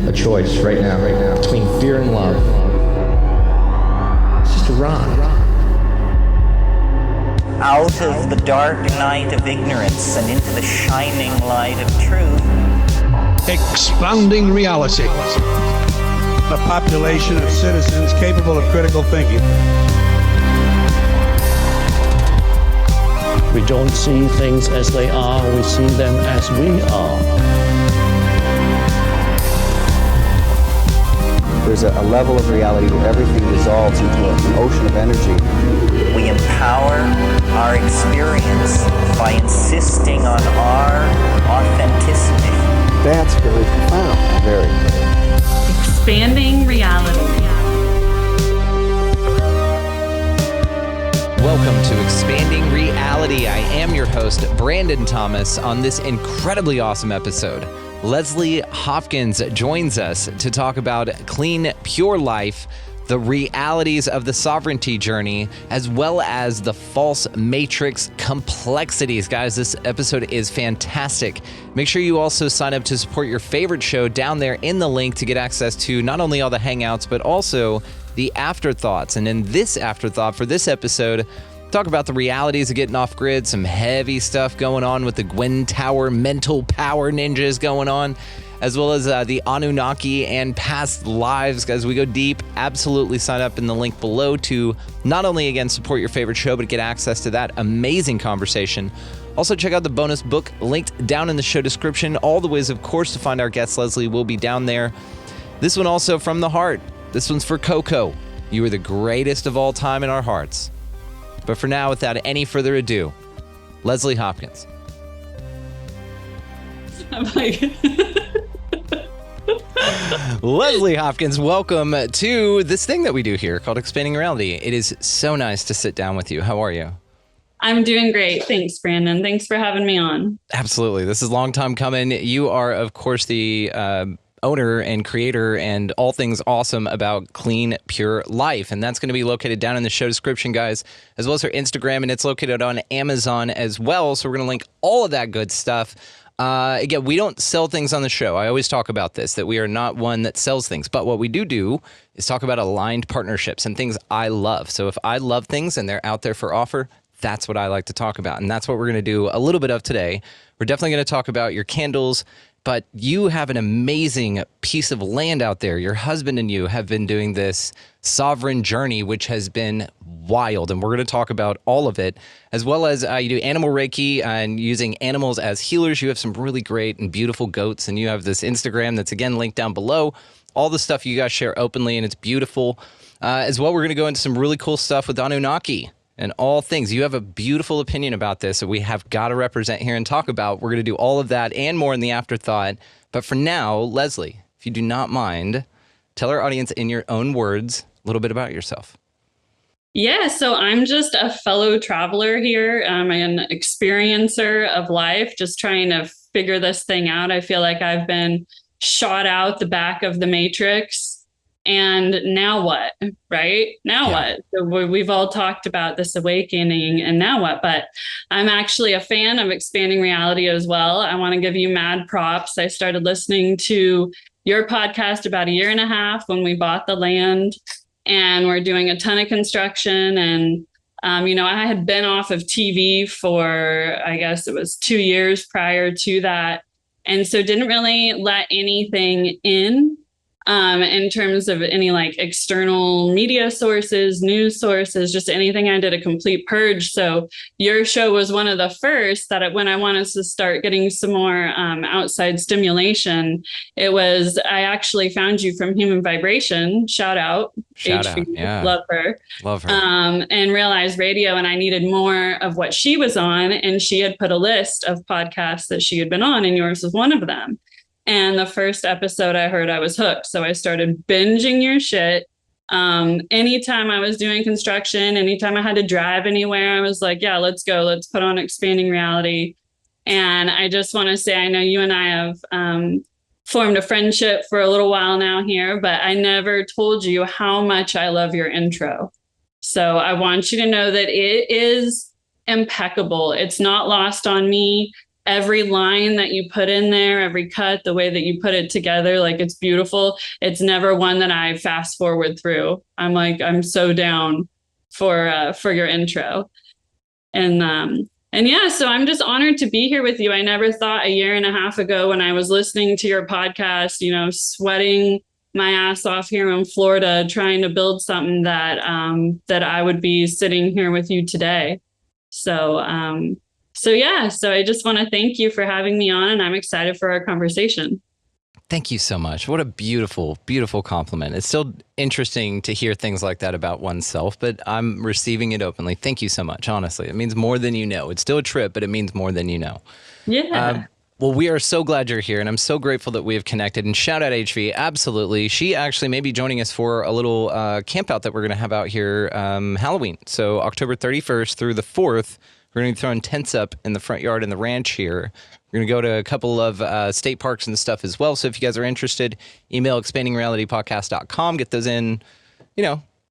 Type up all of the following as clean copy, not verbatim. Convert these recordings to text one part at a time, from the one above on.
a choice right now, between fear and love. It's just a ride. Out of the dark night of ignorance and into the shining light of truth. Expanding reality. A population of citizens capable of critical thinking. We don't see things as they are, we see them as we are. There's a level of reality where everything dissolves into an ocean of energy. We empower our experience by insisting on our authenticity. That's very profound. Very. Expanding reality. Welcome to Expanding Reality. I am your host, Brandon Thomas. On this incredibly awesome episode, Lesley Hopkins joins us to talk about clean, pure life, the realities of the sovereignty journey, as well as the false matrix complexities. Guys, this episode is fantastic. Make sure you also sign up to support your favorite show down there in the link to get access to not only all the hangouts, but also the afterthoughts. And in this afterthought for this episode, talk about the realities of getting off grid, some heavy stuff going on with the Gwen Tower mental power ninjas going on, as well as the Anunnaki and past lives. Guys, we go deep. Absolutely sign up in the link below to not only, again, support your favorite show, but get access to that amazing conversation. Also, check out the bonus book linked down in the show description. All the ways, of course, to find our guest, Lesley, will be down there. This one also from the heart. This one's for Coco. You are the greatest of all time in our hearts. But for now, without any further ado, Lesley Hopkins. I'm like... Lesley Hopkins, welcome to this thing that we do here called Expanding Reality. It is so nice to sit down with you. How are you? I'm doing great. Thanks, Brandon. Thanks for having me on. Absolutely. This is a long time coming. You are, of course, the owner and creator and all things awesome about Clean Pure Life. And that's going to be located down in the show description, guys, as well as her Instagram. And it's located on Amazon as well. So we're going to link all of that good stuff. Again, we don't sell things on the show. I always talk about this, that we are not one that sells things. But what we do is talk about aligned partnerships and things I love. So if I love things and they're out there for offer, that's what I like to talk about. And that's what we're going to do a little bit of today. We're definitely going to talk about your candles, but you have an amazing piece of land out there. Your husband and you have been doing this sovereign journey, which has been wild. And we're going to talk about all of it, as well as you do animal Reiki and using animals as healers. You have some really great and beautiful goats, and you have this Instagram that's, again, linked down below. All the stuff you guys share openly, and it's beautiful. As well, we're going to go into some really cool stuff with Anunnaki and all things. You have a beautiful opinion about this that we have got to represent here and talk about. We're going to do all of that and more in the afterthought. But for now, Lesley, if you do not mind, tell our audience in your own words a little bit about yourself. Yeah, so I'm just a fellow traveler here. I'm an experiencer of life, just trying to figure this thing out. I feel like I've been shot out the back of the matrix. And now what, right? Now what? So we've all talked about this awakening and now what? But I'm actually a fan of Expanding Reality as well. I want to give you mad props. I started listening to your podcast about a year and a half when we bought the land, and we're doing a ton of construction. And, I had been off of TV for, I guess it was 2 years prior to that. And so didn't really let anything in terms of any like external media sources, news sources, just anything. I did a complete purge. So your show was one of the first that when I wanted to start getting some more outside stimulation, I actually found you from Human Vibration. Shout out. Yeah. Love her. And Realized Radio. And I needed more of what she was on. And she had put a list of podcasts that she had been on, and yours was one of them. And the first episode I heard, I was hooked. So I started binging your shit. Anytime I was doing construction, anytime I had to drive anywhere, I was like, yeah, let's go. Let's put on Expanding Reality. And I just want to say, I know you and I have formed a friendship for a little while now here, but I never told you how much I love your intro. So I want you to know that it is impeccable. It's not lost on me. every line that you put in there, every cut, the way that you put it together, like it's beautiful. It's never one that I fast forward through. I'm so down for your intro. And yeah, so I'm just honored to be here with you. I never thought a year and a half ago when I was listening to your podcast, sweating my ass off here in Florida, trying to build something that I would be sitting here with you today. So I just want to thank you for having me on, and I'm excited for our conversation. Thank you so much. What a beautiful, beautiful compliment. It's still interesting to hear things like that about oneself, but I'm receiving it openly. Thank you so much. Honestly, it means more than you know. It's still a trip, but it means more than you know. Yeah. Well, we are so glad you're here, and I'm so grateful that we have connected. And shout out HV, absolutely. She actually may be joining us for a little camp out that we're going to have out here Halloween. So October 31st through the 4th, we're going to be throwing tents up in the front yard in the ranch here. We're going to go to a couple of state parks and stuff as well. So if you guys are interested, email expandingrealitypodcast.com. Get those in,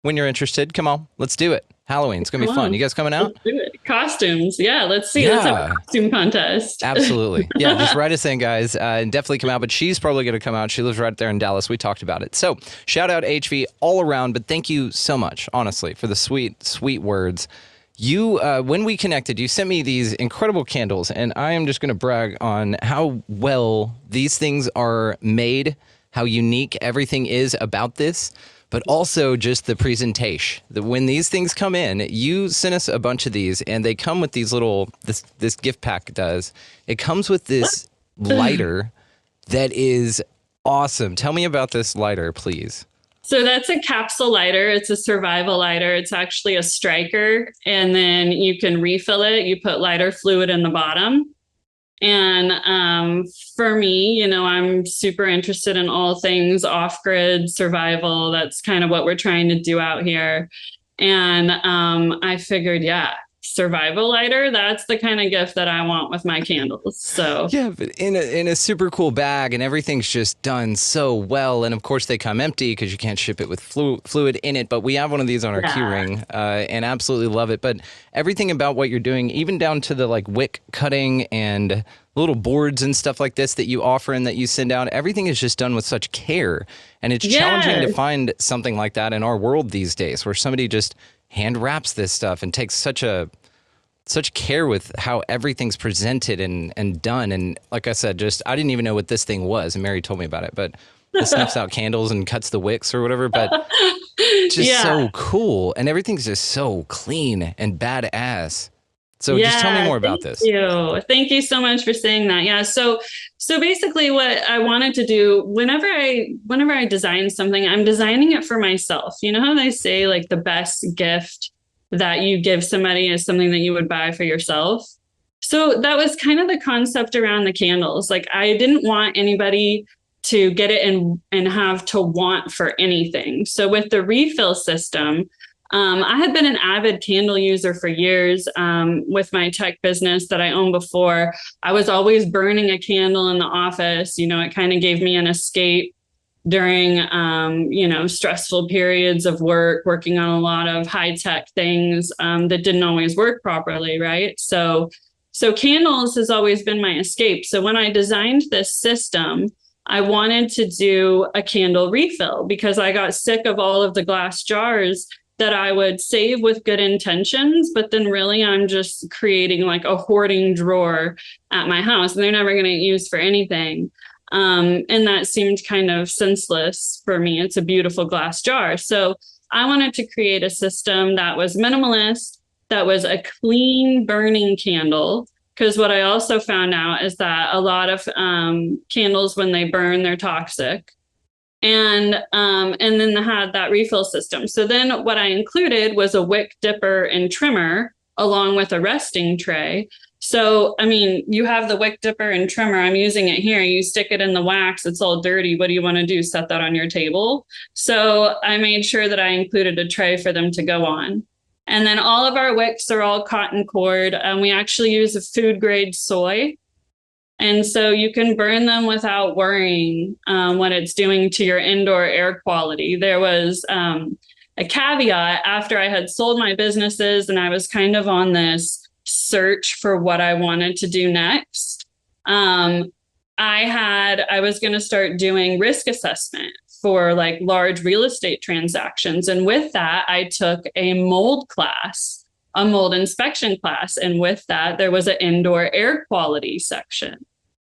when you're interested. Come on, let's do it. Halloween, it's going to be fun. You guys coming out? Let's do it. Costumes. Yeah, let's see. Let's have a costume contest. Absolutely. Yeah, just write us in, guys, and definitely come out. But she's probably going to come out. She lives right there in Dallas. We talked about it. So shout out HV all around. But thank you so much, honestly, for the sweet, sweet words. You, when we connected, you sent me these incredible candles, and I am just going to brag on how well these things are made, how unique everything is about this, but also just the presentation. When these things come in, you sent us a bunch of these, and they come with these little, this gift pack does. It comes with this lighter that is awesome. Tell me about this lighter, please. So that's a capsule lighter. It's a survival lighter. It's actually a striker, and then you can refill it. You put lighter fluid in the bottom. And for me, I'm super interested in all things off-grid survival. That's kind of what we're trying to do out here. And I figured, survival lighter, that's the kind of gift that I want with my candles. So yeah, but in a super cool bag, and everything's just done so well. And of course they come empty because you can't ship it with fluid in it, but we have one of these on our key ring and absolutely love it. But everything about what you're doing, even down to the wick cutting and little boards and stuff like this that you offer and that you send out, everything is just done with such care. And it's challenging to find something like that in our world these days, where somebody just hand wraps this stuff and takes such care with how everything's presented and done. And like I said, I didn't even know what this thing was, and Mary told me about it, but it snuffs out candles and cuts the wicks or whatever, but just so cool. And everything's just so clean and badass. So just tell me more about this. Thank you so much for saying that. Yeah. So basically what I wanted to do whenever I design something, I'm designing it for myself. You know how they say the best gift that you give somebody is something that you would buy for yourself. So that was kind of the concept around the candles. I didn't want anybody to get it and have to want for anything. So with the refill system, I had been an avid candle user for years with my tech business that I owned before. I was always burning a candle in the office. It kind of gave me an escape during, stressful periods of working on a lot of high tech things that didn't always work properly. Right. So candles has always been my escape. So when I designed this system, I wanted to do a candle refill because I got sick of all of the glass jars that I would save with good intentions, but then really I'm just creating a hoarding drawer at my house, and they're never going to get used for anything. And that seemed kind of senseless for me. It's a beautiful glass jar. So I wanted to create a system that was minimalist, that was a clean burning candle. Because what I also found out is that a lot of candles, when they burn, they're toxic. And then they had that refill system. So then what I included was a wick dipper and trimmer along with a resting tray. So, you have the wick dipper and trimmer. I'm using it here. You stick it in the wax. It's all dirty. What do you want to do? Set that on your table. So I made sure that I included a tray for them to go on. And then all of our wicks are all cotton cord. We actually use a food grade soy. And so you can burn them without worrying what it's doing to your indoor air quality. There was a caveat after I had sold my businesses and I was kind of on this search for what I wanted to do next. I was going to start doing risk assessment for like large real estate transactions. And with that, I took a mold class, a mold inspection class. And with that, there was an indoor air quality section.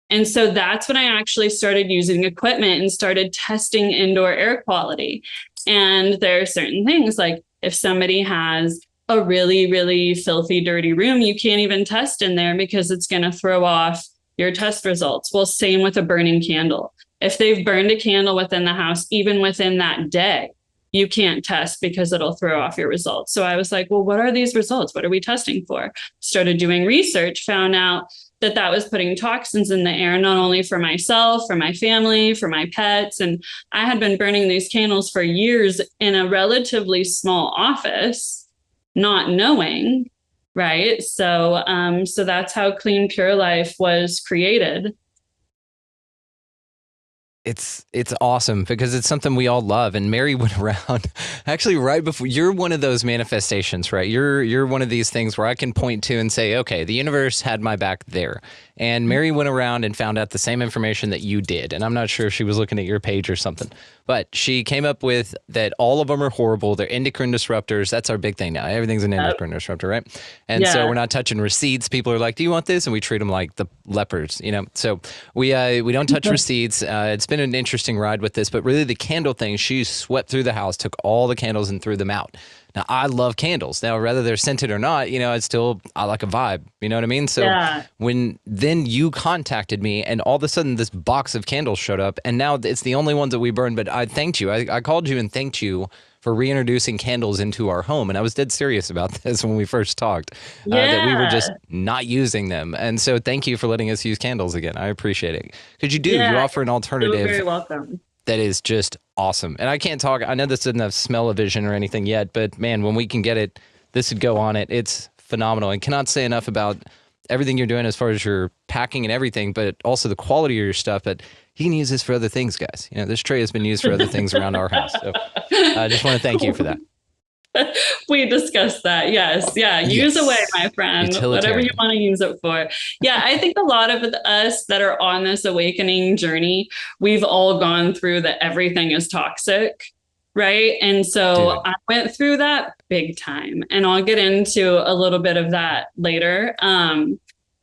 And so that's when I actually started using equipment and started testing indoor air quality. And there are certain things like if somebody has a really, really filthy, dirty room, you can't even test in there because it's going to throw off your test results. Well, same with a burning candle. If they've burned a candle within the house, even within that day, you can't test because it'll throw off your results. So I was like, well, what are these results? What are we testing for? Started doing research, found out that that was putting toxins in the air, not only for myself, for my family, for my pets. And I had been burning these candles for years in a relatively small office, not knowing, right? So, so that's how Clean Pure Life was created. It's awesome because it's something we all love. And Mary went around actually right before. You're one of those manifestations, right? You're one of these things where I can point to and say, okay, the universe had my back there. And Mary went around and found out the same information that you did. And I'm not sure if she was looking at your page or something, but she came up with that all of them are horrible. They're endocrine disruptors. That's our big thing now. Everything's an endocrine disruptor, right? And so we're not touching receipts. People are like, do you want this? And we treat them like the lepers, you know? So we don't touch receipts. It's been an interesting ride with this, but really the candle thing, she swept through the house, took all the candles and threw them out. Now, I love candles. Now, whether they're scented or not, you know, I like a vibe. You know what I mean? So when then you contacted me and all of a sudden this box of candles showed up and now it's the only ones that we burn. But I thanked you. I called you and thanked you for reintroducing candles into our home. And I was dead serious about this when we first talked, that we were just not using them. And so thank you for letting us use candles again. I appreciate it. Because you offer an alternative. You're very welcome. That is just awesome. And I can't talk, I know this doesn't have smell-o-vision or anything yet, but man, when we can get it, this would go on it. It's phenomenal. And cannot say enough about everything you're doing as far as your packing and everything, but also the quality of your stuff. But you can use this for other things, guys. You know, this tray has been used for other things around our house. So I just want to thank you for that. We discussed that. Yes. Yeah. Use away, my friend. Whatever you want to use it for. Yeah. I think a lot of us that are on this awakening journey, we've all gone through that everything is toxic. Right. And so I went through that big time, and I'll get into a little bit of that later.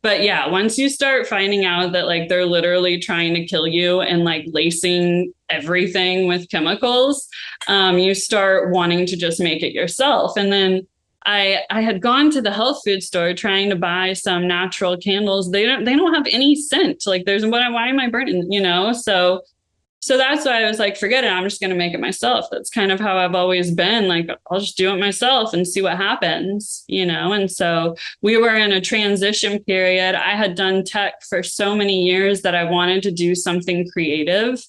But yeah, once you start finding out that like they're literally trying to kill you and like lacing everything with chemicals, you start wanting to just make it yourself. And then I had gone to the health food store trying to buy some natural candles. They don't have any scent. Like why am I burning? You know, so that's why I was like, forget it. I'm just going to make it myself. That's kind of how I've always been. Like, I'll just do it myself and see what happens, you know? And so we were in a transition period. I had done tech for so many years that I wanted to do something creative.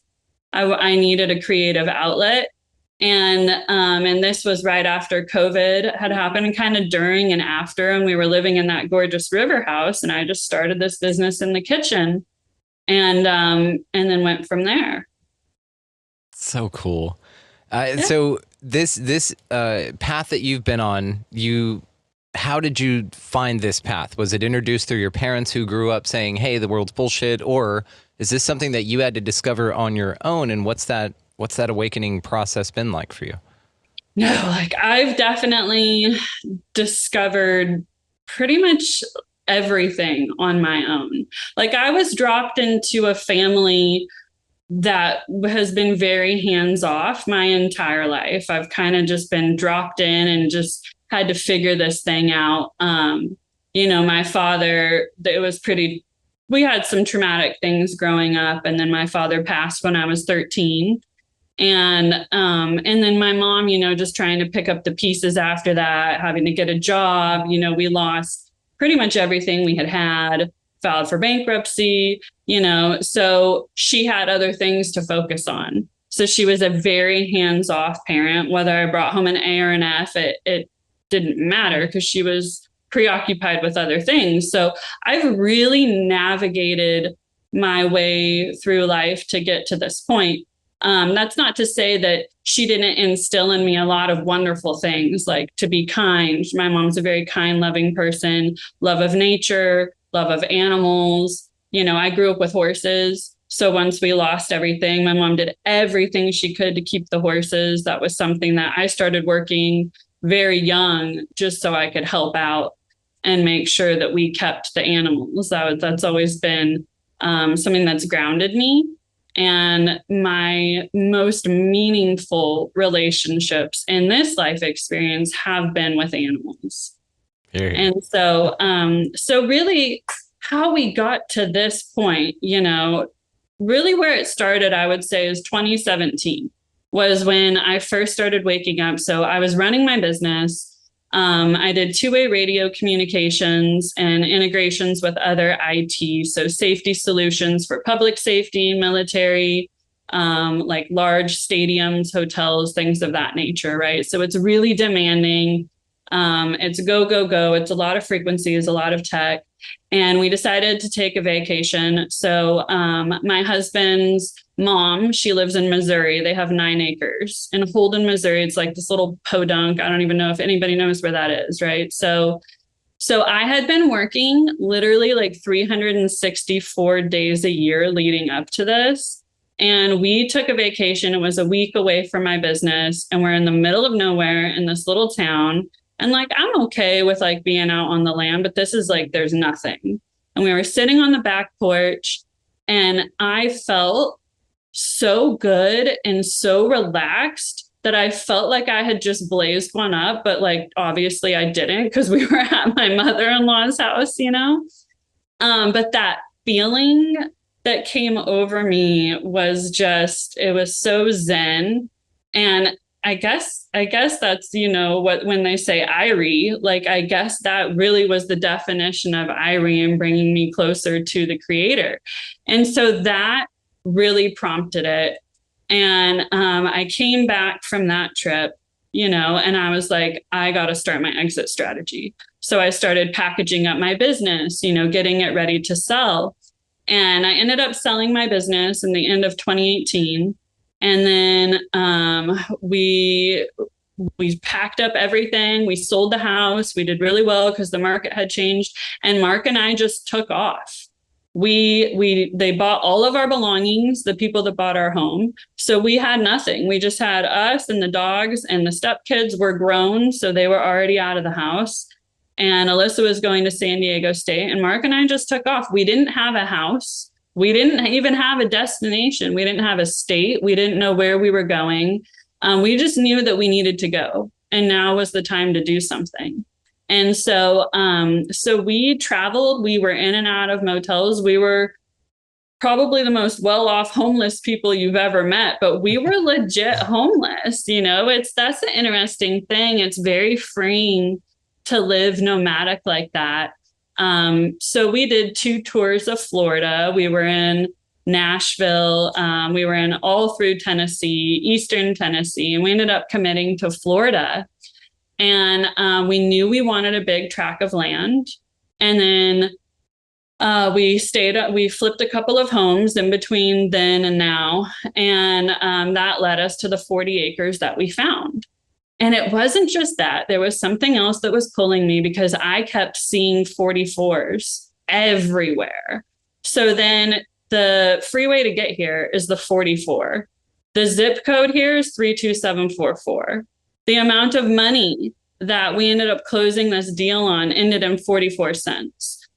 I needed a creative outlet. And this was right after COVID had happened, kind of during and after. And we were living in that gorgeous river house. And I just started this business in the kitchen and then went from there. So cool. So this path that you've been on, how did you find this path? Was it introduced through your parents who grew up saying, hey, the world's bullshit? Or is this something that you had to discover on your own? And what's that awakening process been like for you? No, like I've definitely discovered pretty much everything on my own. Like I was dropped into a family that has been very hands off my entire life. I've kind of just been dropped in and just had to figure this thing out. You know, my father, we had some traumatic things growing up, and then my father passed when I was 13. And then my mom, you know, just trying to pick up the pieces after that, having to get a job. You know, we lost pretty much everything we had, filed for bankruptcy, you know, so she had other things to focus on. So she was a very hands-off parent. Whether I brought home an A or an F, it didn't matter because she was preoccupied with other things. So I've really navigated my way through life to get to this point. That's not to say that she didn't instill in me a lot of wonderful things, like to be kind. My mom's a very kind, loving person, love of nature, love of animals, I grew up with horses. So once we lost everything, my mom did everything she could to keep the horses. That was something that I started working very young just so I could help out and make sure that we kept the animals. That's always been something that's grounded me. And my most meaningful relationships in this life experience have been with animals. And so, so really how we got to this point, really where it started, I would say, is 2017 was when I first started waking up. So I was running my business. I did two-way radio communications and integrations with other IT, so safety solutions for public safety, military, like large stadiums, hotels, things of that nature, right? So it's really demanding. It's go, go, go. It's a lot of frequencies, a lot of tech. And we decided to take a vacation. So my husband's mom, she lives in Missouri. They have 9 acres in Holden, Missouri. It's like this little podunk. I don't even know if anybody knows where that is, right? So I had been working literally like 364 days a year leading up to this. And we took a vacation. It was a week away from my business. And we're in the middle of nowhere in this little town. And like, I'm okay with like being out on the land, but this is like, there's nothing. And we were sitting on the back porch and I felt so good and so relaxed that I felt like I had just blazed one up, but like, obviously I didn't because we were at my mother-in-law's house, but that feeling that came over me was just, it was so zen. And I guess that's, when they say Irie, like, I guess that really was the definition of Irie and bringing me closer to the creator. And so that really prompted it. And I came back from that trip, and I was like, I got to start my exit strategy. So I started packaging up my business, getting it ready to sell. And I ended up selling my business in the end of 2018. And then we packed up everything. We sold the house. We did really well because the market had changed. And Mark and I just took off. They bought all of our belongings, the people that bought our home. So we had nothing. We just had us and the dogs, and the stepkids were grown. So they were already out of the house. And Alyssa was going to San Diego State. And Mark and I just took off. We didn't have a house. We didn't even have a destination. We didn't have a state. We didn't know where we were going. We just knew that we needed to go. And now was the time to do something. And so we traveled. We were in and out of motels. We were probably the most well-off homeless people you've ever met, but we were legit homeless. That's an interesting thing. It's very freeing to live nomadic like that. So we did 2 tours of Florida. We were in Nashville. We were in all through Tennessee, Eastern Tennessee, and we ended up committing to Florida. And we knew we wanted a big tract of land. And then we flipped a couple of homes in between then and now. And that led us to the 40 acres that we found. And it wasn't just that. There was something else that was pulling me because I kept seeing 44s everywhere. So then the freeway to get here is the 44. The zip code here is 32744. The amount of money that we ended up closing this deal on ended in 44 cents.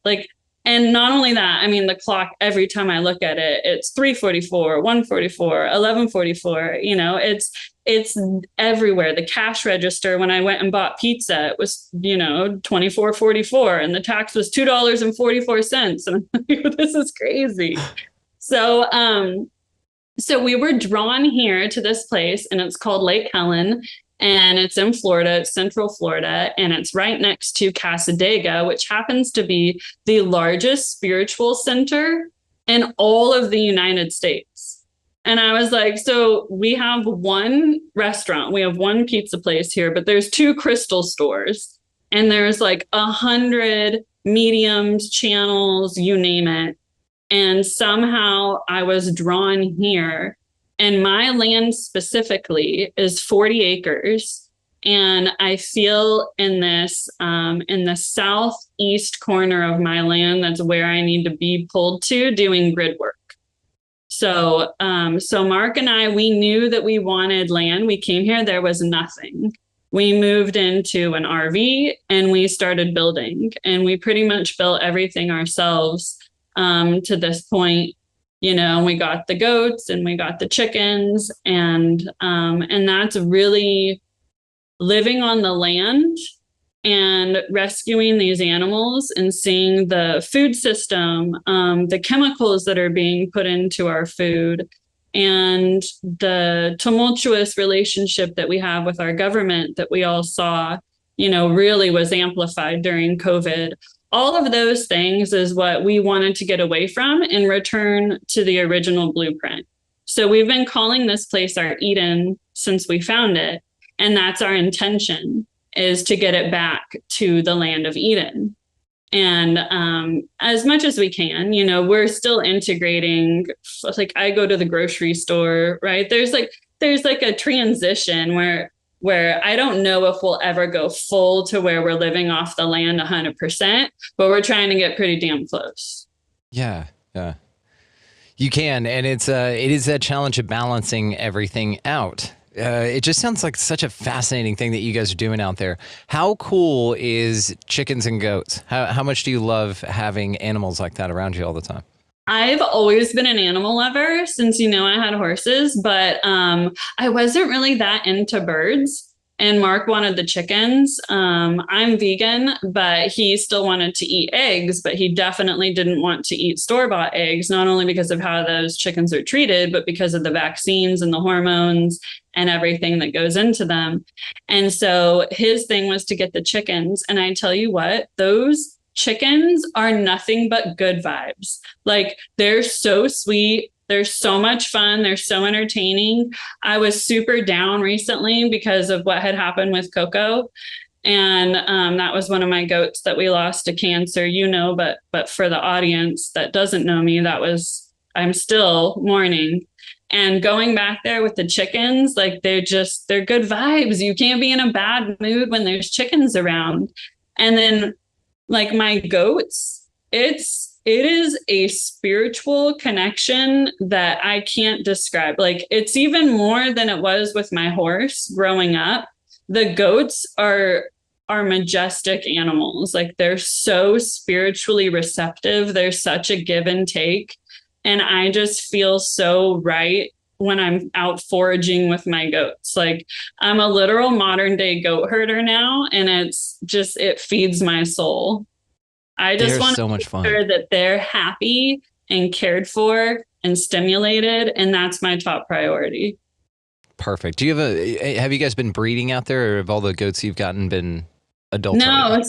And not only that, the clock, every time I look at it, it's 344, 144, 1144, it's everywhere. The cash register, when I went and bought pizza, it was, $24.44 and the tax was $2.44. And I'm like, this is crazy. So we were drawn here to this place, and it's called Lake Helen. And it's in Florida, it's Central Florida, and it's right next to Casadega, which happens to be the largest spiritual center in all of the United States. And I was like, so we have one restaurant, we have one pizza place here, but there's 2 crystal stores, and there's like 100 mediums, channels, you name it. And somehow I was drawn here. And my land specifically is 40 acres. And I feel in the southeast corner of my land, that's where I need to be pulled to doing grid work. So, so Mark and I, we knew that we wanted land. We came here, there was nothing. We moved into an RV and we started building, and we pretty much built everything ourselves to this point. You know, we got the goats and we got the chickens, and that's really living on the land and rescuing these animals and seeing the food system, the chemicals that are being put into our food, and the tumultuous relationship that we have with our government that we all saw, you know, really was amplified during COVID. All of those things is what we wanted to get away from and return to the original blueprint. So we've been calling this place our Eden since we found it. And that's our intention, is to get it back to the land of Eden. And as much as we can, you know, we're still integrating. Like, I go to the grocery store, right? There's like a transition where I don't know if we'll ever go full to where we're living off the land 100%, but we're trying to get pretty damn close. Yeah. You can, and it is that challenge of balancing everything out. It just sounds like such a fascinating thing that you guys are doing out there. How cool is chickens and goats? How much do you love having animals like that around you all the time? I've always been an animal lover since, you know, I had horses, but I wasn't really that into birds. And Mark wanted the chickens. I'm vegan, but he still wanted to eat eggs, but he definitely didn't want to eat store-bought eggs, not only because of how those chickens are treated, but because of the vaccines and the hormones and everything that goes into them. And so his thing was to get the chickens. And I tell you what, those chickens are nothing but good vibes. Like, they're so sweet. They're so much fun. They're so entertaining. I was super down recently because of what had happened with Coco. And that was one of my goats that we lost to cancer, you know, but for the audience that doesn't know me, I'm still mourning. And going back there with the chickens, like, they're good vibes. You can't be in a bad mood when there's chickens around. And then, like, my goats, it is a spiritual connection that I can't describe. Like, it's even more than it was with my horse growing up. The goats are majestic animals. Like, they're so spiritually receptive. There's such a give and take. And I just feel so right when I'm out foraging with my goats. Like, I'm a literal modern day goat herder now, and it feeds my soul. I just want to make sure that they're happy and cared for and stimulated, and that's my top priority. Perfect. Have you guys been breeding out there, or have all the goats you've gotten been adults? No. Already?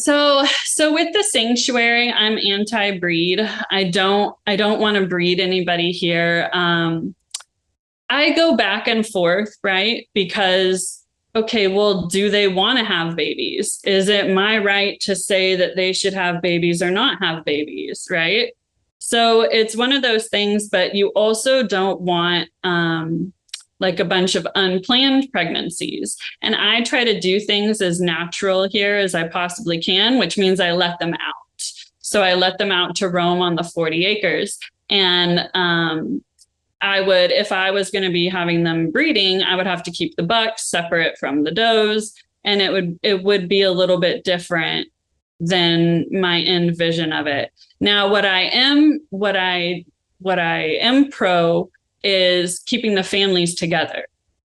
So with the sanctuary, I'm anti-breed. I don't want to breed anybody here. I go back and forth, right? Because, okay, well, do they want to have babies? Is it my right to say that they should have babies or not have babies, right? So it's one of those things, but you also don't want like a bunch of unplanned pregnancies. And I try to do things as natural here as I possibly can, which means I let them out. So I let them out to roam on the 40 acres. And if I was going to be having them breeding, I would have to keep the bucks separate from the does. And it would be a little bit different than my end vision of it. Now, what I am pro is keeping the families together.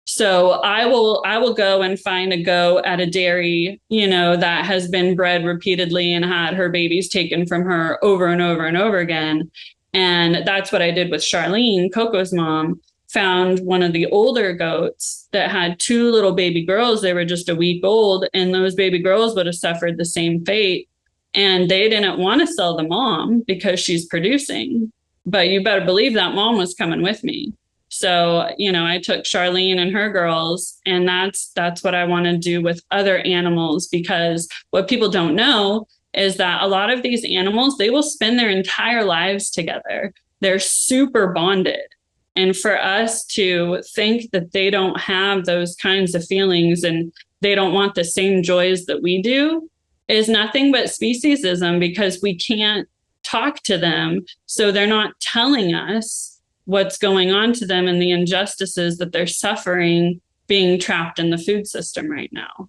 So I will go and find a goat at a dairy, you know, that has been bred repeatedly and had her babies taken from her over and over and over again. And that's what I did with Charlene, Coco's mom. Found one of the older goats that had two little baby girls. They were just a week old, and those baby girls would have suffered the same fate. And they didn't want to sell the mom because she's producing. But you better believe that mom was coming with me. So, you know, I took Charlene and her girls, and that's what I want to do with other animals, because what people don't know is that a lot of these animals, they will spend their entire lives together. They're super bonded. And for us to think that they don't have those kinds of feelings and they don't want the same joys that we do is nothing but speciesism, because we can't talk to them. So they're not telling us what's going on to them and the injustices that they're suffering being trapped in the food system right now.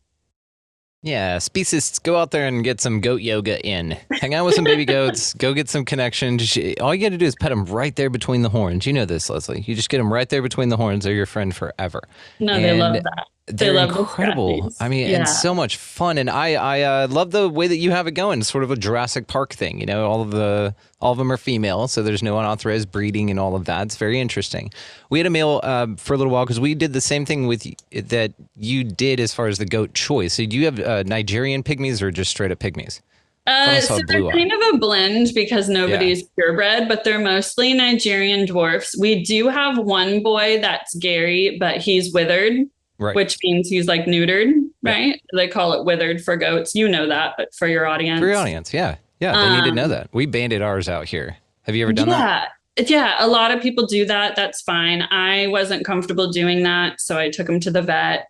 Yeah, speciesists, go out there and get some goat yoga in. Hang out with some baby goats. Go get some connection. All you got to do is pet them right there between the horns. You know this, Lesley. You just get them right there between the horns. They're your friend forever. No, they love that. They're love incredible. I mean, and so much fun. And I love the way that you have it going. It's sort of a Jurassic Park thing. You know, all of them are female, so there's no unauthorized breeding and all of that. It's very interesting. We had a male for a little while because we did the same thing with that you did as far as the goat choice. So do you have Nigerian pygmies or just straight up pygmies? So they're kind of a blend because nobody's purebred, but they're mostly Nigerian dwarfs. We do have one boy that's Gary, but he's withered. Right. Which means he's like neutered, right? Yeah. They call it withered for goats. You know that, but for your audience. For your audience, yeah. Yeah, they need to know that. We banded ours out here. Have you ever done that? Yeah, a lot of people do that. That's fine. I wasn't comfortable doing that, so I took him to the vet,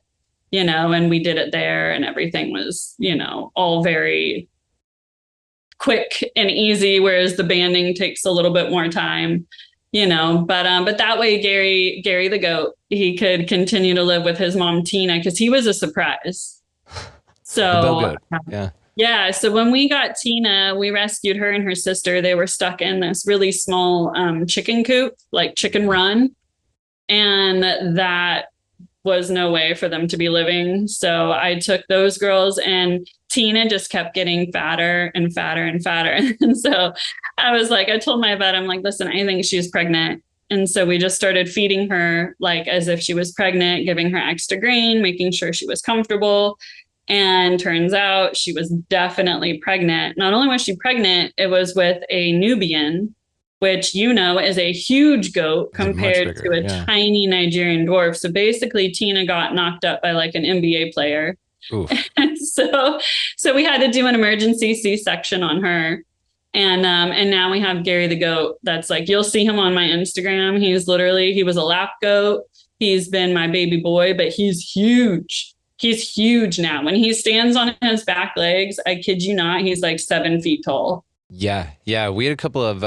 and we did it there, and everything was, all very quick and easy, whereas the banding takes a little bit more time. But that way Gary the goat, he could continue to live with his mom Tina, because he was a surprise. So so when we got Tina, we rescued her and her sister. They were stuck in this really small chicken coop, like chicken run, and that was no way for them to be living. So I took those girls, and Tina just kept getting fatter and fatter and fatter. And so I told my vet, I'm like, listen, I think she's pregnant. And so we just started feeding her like as if she was pregnant, giving her extra grain, making sure she was comfortable. And turns out she was definitely pregnant. Not only was she pregnant, it was with a Nubian, which, is a huge goat compared to a tiny Nigerian dwarf. So basically Tina got knocked up by like an NBA player. And so we had to do an emergency C-section on her. And now we have Gary the goat. That's like, you'll see him on my Instagram. He was a lap goat. He's been my baby boy, but he's huge. He's huge now. When he stands on his back legs, I kid you not, he's like 7 feet tall. Yeah. We had a couple of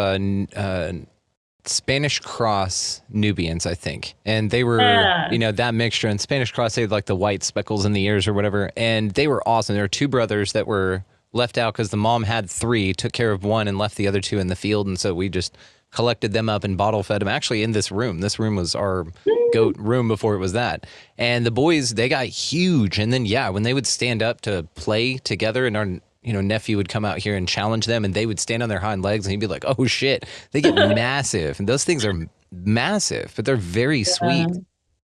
Spanish cross Nubians, I think. And they were, that mixture. And Spanish cross, they had like the white speckles in the ears or whatever. And they were awesome. There were 2 brothers that were left out because the mom had 3, took care of 1 and left the other 2 in the field. And so we just collected them up and bottle fed them actually in this room. This room was our goat room before it was that. And the boys, they got huge. And then, when they would stand up to play together, and our nephew would come out here and challenge them, and they would stand on their hind legs, and he'd be like, oh shit, they get massive. And those things are massive, but they're very sweet.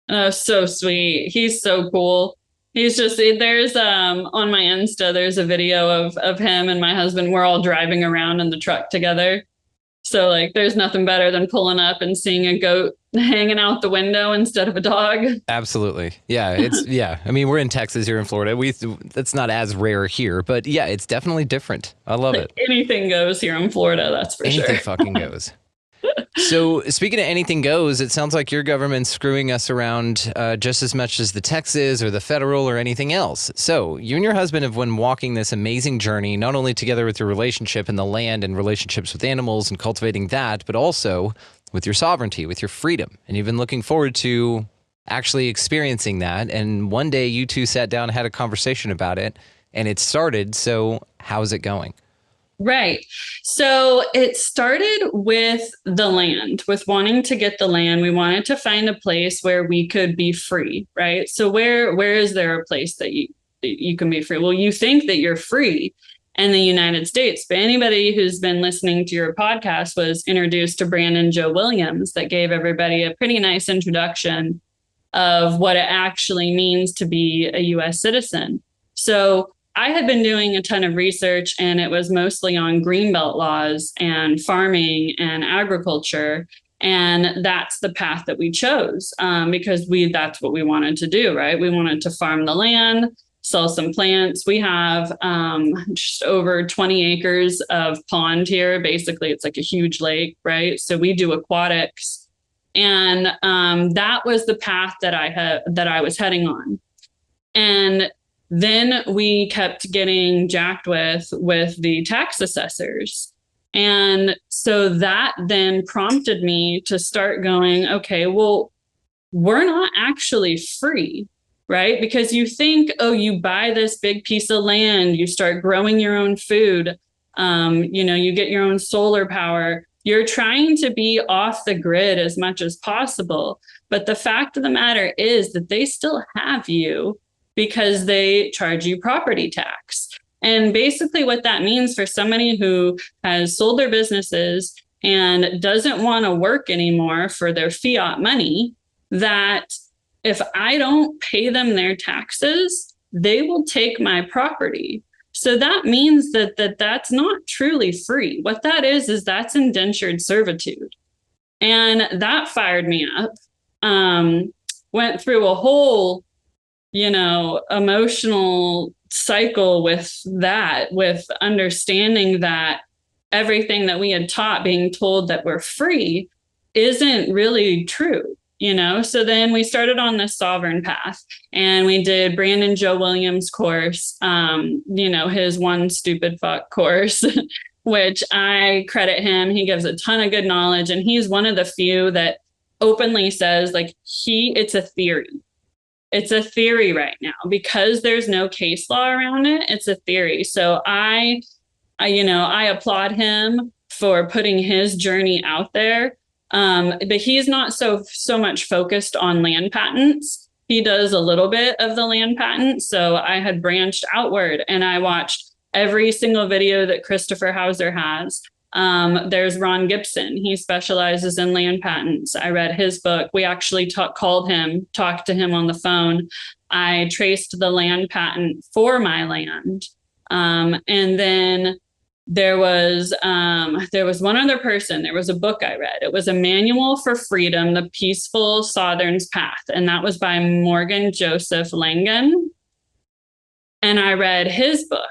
Oh, so sweet. He's so cool. He's just, there's on my Insta, there's a video of him and my husband. We're all driving around in the truck together. So like, there's nothing better than pulling up and seeing a goat hanging out the window instead of a dog. Absolutely. Yeah. I mean, we're in Texas, here in Florida. That's not as rare here, but it's definitely different. I love it. Anything goes here in Florida. That's for sure. Anything fucking goes. So speaking of anything goes, it sounds like your government's screwing us around just as much as the Texas or the federal or anything else. So you and your husband have been walking this amazing journey, not only together with your relationship and the land and relationships with animals and cultivating that, but also with your sovereignty, with your freedom. And you've been looking forward to actually experiencing that. And one day you two sat down and had a conversation about it, and it started. So how's it going? Right. So it started with the land, with wanting to get the land. We wanted to find a place where we could be free, right? So where is there a place that you can be free? Well, you think that you're free in the United States, but anybody who's been listening to your podcast was introduced to Brandon Joe Williams that gave everybody a pretty nice introduction of what it actually means to be a U.S. citizen. So I had been doing a ton of research, and it was mostly on greenbelt laws and farming and agriculture. And that's the path that we chose because that's what we wanted to do, right? We wanted to farm the land, sell some plants. We have just over 20 acres of pond here. Basically, it's like a huge lake, right? So we do aquatics. And that was the path that I was heading on. And then we kept getting jacked with the tax assessors. And so that then prompted me to start going, okay, well, we're not actually free, right? Because you think, oh, you buy this big piece of land, you start growing your own food, you get your own solar power. You're trying to be off the grid as much as possible. But the fact of the matter is that they still have you because they charge you property tax. And basically what that means for somebody who has sold their businesses and doesn't want to work anymore for their fiat money, that if I don't pay them their taxes, they will take my property. So that means that's not truly free. What that is that's indentured servitude. And that fired me up. Went through a whole, emotional cycle with that, with understanding that everything that we had taught, being told that we're free, isn't really true. So then we started on this sovereign path, and we did Brandon Joe Williams' course, his One Stupid Fuck course, which I credit him. He gives a ton of good knowledge, and he's one of the few that openly says it's a theory. It's a theory right now because there's no case law around it. It's a theory. So I applaud him for putting his journey out there. But he's not so much focused on land patents. He does a little bit of the land patents. So I had branched outward and I watched every single video that Christopher Hauser has. There's Ron Gibson. He specializes in land patents. I read his book. We actually talked to him on the phone. I traced the land patent for my land. And then there was one other person. There was a book I read. It was A Manual for Freedom, The Peaceful Southern's Path. And that was by Morgan Joseph Langan. And I read his book.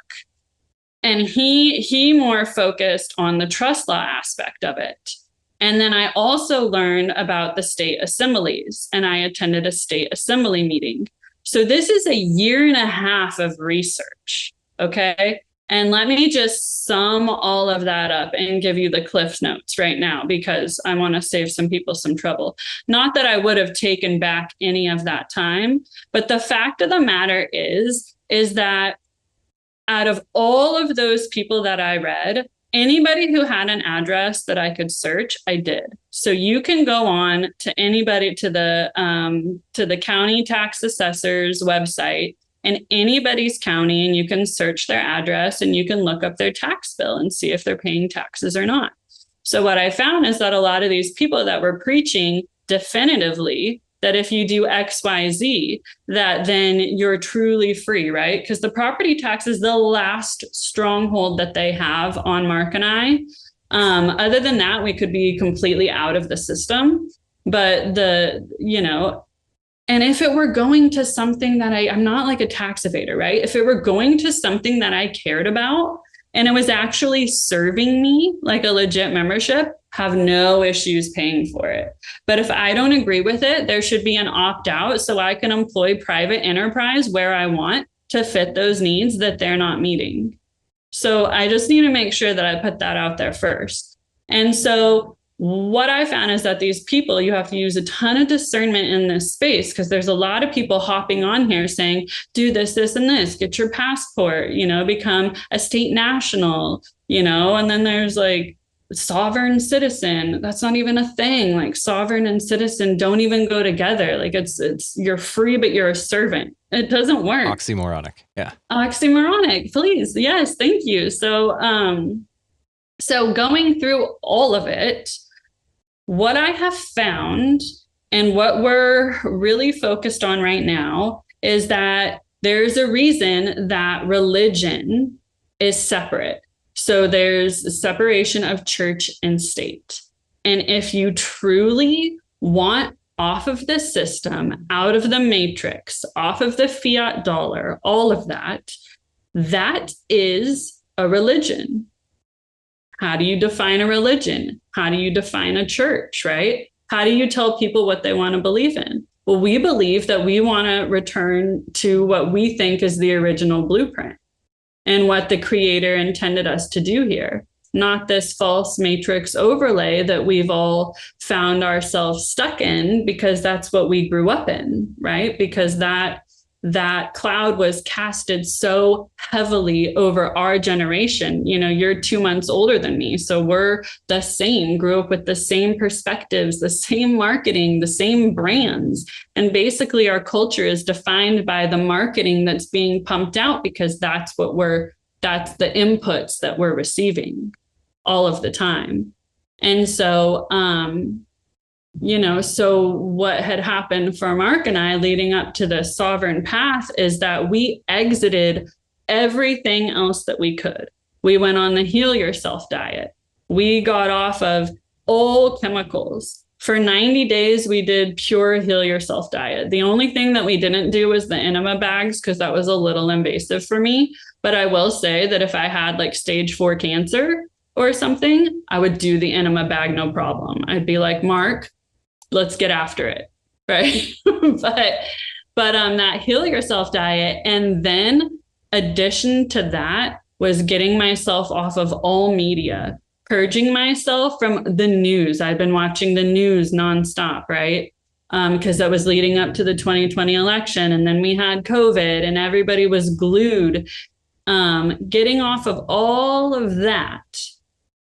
And he more focused on the trust law aspect of it. And then I also learned about the state assemblies, and I attended a state assembly meeting. So this is 1.5 years of research, okay? And let me just sum all of that up and give you the Cliff Notes right now, because I want to save some people some trouble. Not that I would have taken back any of that time, but the fact of the matter is that out of all of those people that I read, anybody who had an address that I could search, I did. So you can go on to anybody, to the county tax assessor's website in anybody's county, and you can search their address and you can look up their tax bill and see if they're paying taxes or not. So what I found is that a lot of these people that were preaching definitively that if you do X, Y, Z, that then you're truly free, right? Because the property tax is the last stronghold that they have on Mark and I. Other than that, we could be completely out of the system. But and if it were going to something that I'm not like a tax evader, right? If it were going to something that I cared about and it was actually serving me like a legit membership, have no issues paying for it. But if I don't agree with it, there should be an opt-out so I can employ private enterprise where I want to fit those needs that they're not meeting. So I just need to make sure that I put that out there first. And so what I found is that these people, you have to use a ton of discernment in this space, because there's a lot of people hopping on here saying, do this, this, and this, get your passport, become a state national, and then there's like sovereign citizen. That's not even a thing. Like sovereign and citizen don't even go together. Like it's you're free, but you're a servant. It doesn't work. Oxymoronic. Yeah. Oxymoronic, please. Yes. Thank you. So going through all of it, what I have found and what we're really focused on right now is that there's a reason that religion is separate. So there's a separation of church and state. And if you truly want off of the system, out of the matrix, off of the fiat dollar, all of that, that is a religion. How do you define a religion? How do you define a church, right? How do you tell people what they want to believe in? Well, we believe that we want to return to what we think is the original blueprint and what the creator intended us to do here, not this false matrix overlay that we've all found ourselves stuck in because that's what we grew up in, right? Because that cloud was casted so heavily over our generation. You know, you're 2 months older than me, so we're the same, grew up with the same perspectives, the same marketing, the same brands. And basically our culture is defined by the marketing that's being pumped out because that's the inputs that we're receiving all of the time. And so, so what had happened for Mark and I leading up to the sovereign path is that we exited everything else that we could. We went on the heal yourself diet. We got off of all chemicals. For 90 days, we did pure heal yourself diet. The only thing that we didn't do was the enema bags because that was a little invasive for me. But I will say that if I had like stage 4 cancer or something, I would do the enema bag, no problem. I'd be like, Mark, let's get after it, right? but that heal yourself diet, and then addition to that was getting myself off of all media, purging myself from the news. I've been watching the news nonstop, right? Because that was leading up to the 2020 election, and then we had COVID, and everybody was glued. Getting off of all of that,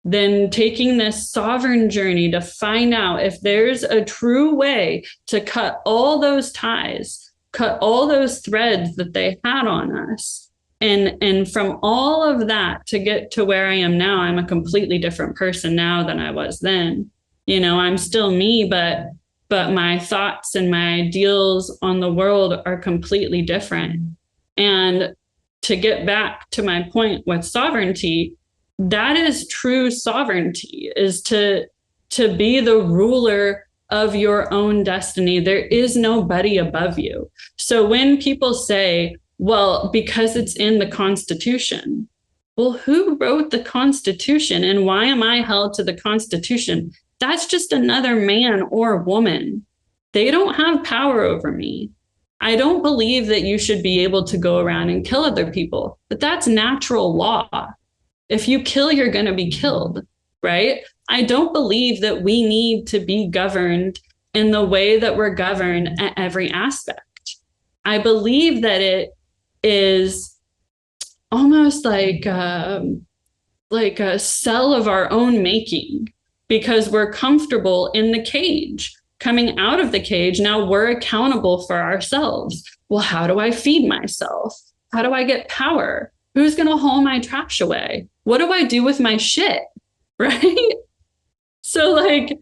then taking this sovereign journey to find out if there's a true way to cut all those ties, cut all those threads that they had on us. And from all of that to get to where I am now, I'm a completely different person now than I was then. You know, I'm still me, but my thoughts and my ideals on the world are completely different. And to get back to my point with sovereignty, that is true sovereignty, is to be the ruler of your own destiny. There is nobody above you. So when people say, well, because it's in the Constitution, well, who wrote the Constitution and why am I held to the Constitution? That's just another man or woman. They don't have power over me. I don't believe that you should be able to go around and kill other people, but that's natural law. If you kill, you're going to be killed, right? I don't believe that we need to be governed in the way that we're governed at every aspect. I believe that it is almost like a cell of our own making because we're comfortable in the cage. Coming out of the cage, now we're accountable for ourselves. Well, how do I feed myself? How do I get power? Who's going to haul my trash away? What do I do with my shit? Right? So they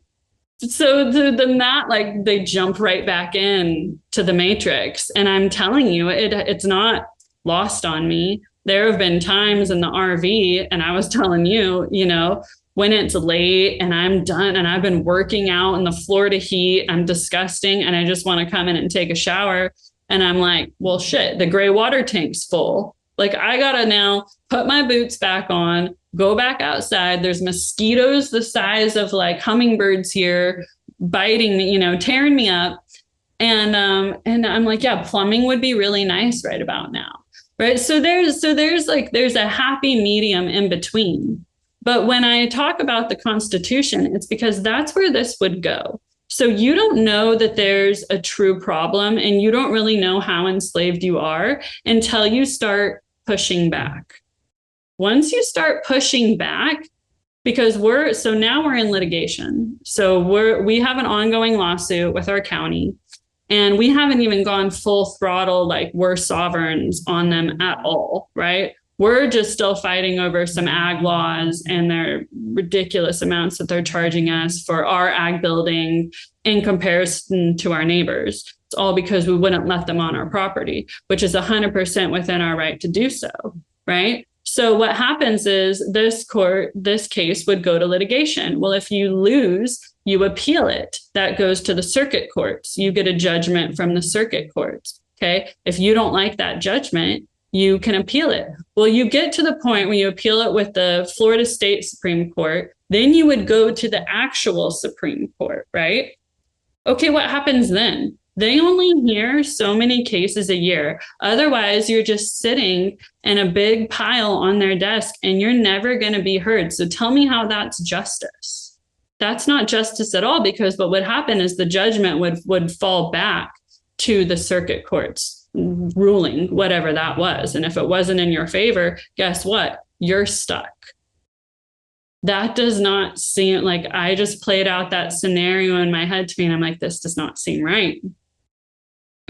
jump right back in to the matrix. And I'm telling you, it's not lost on me. There have been times in the RV, and I was telling you, when it's late and I'm done and I've been working out in the Florida heat, I'm disgusting, and I just want to come in and take a shower. And I'm like, well, shit, the gray water tank's full. Like, I gotta now put my boots back on, go back outside. There's mosquitoes the size of like hummingbirds here biting me, tearing me up. And I'm like, yeah, plumbing would be really nice right about now. Right. So there's a happy medium in between. But when I talk about the Constitution, it's because that's where this would go. So you don't know that there's a true problem, and you don't really know how enslaved you are until you start pushing back. Once you start pushing back, because now we're in litigation. So we have an ongoing lawsuit with our county, and we haven't even gone full throttle, like we're sovereigns on them at all, right? We're just still fighting over some ag laws and their ridiculous amounts that they're charging us for our ag building in comparison to our neighbors. It's all because we wouldn't let them on our property, which is 100% within our right to do so, right? So what happens is this case would go to litigation. Well, if you lose, you appeal it. That goes to the circuit courts. You get a judgment from the circuit courts, okay? If you don't like that judgment, you can appeal it. Well, you get to the point when you appeal it with the Florida State Supreme Court, then you would go to the actual Supreme Court, right? Okay, what happens then? They only hear so many cases a year. Otherwise, you're just sitting in a big pile on their desk and you're never going to be heard. So tell me how that's justice. That's not justice at all, because what would happen is the judgment would fall back to the circuit court's ruling, whatever that was. And if it wasn't in your favor, guess what? You're stuck. That does not seem like, I just played out that scenario in my head to me, and I'm like, this does not seem right.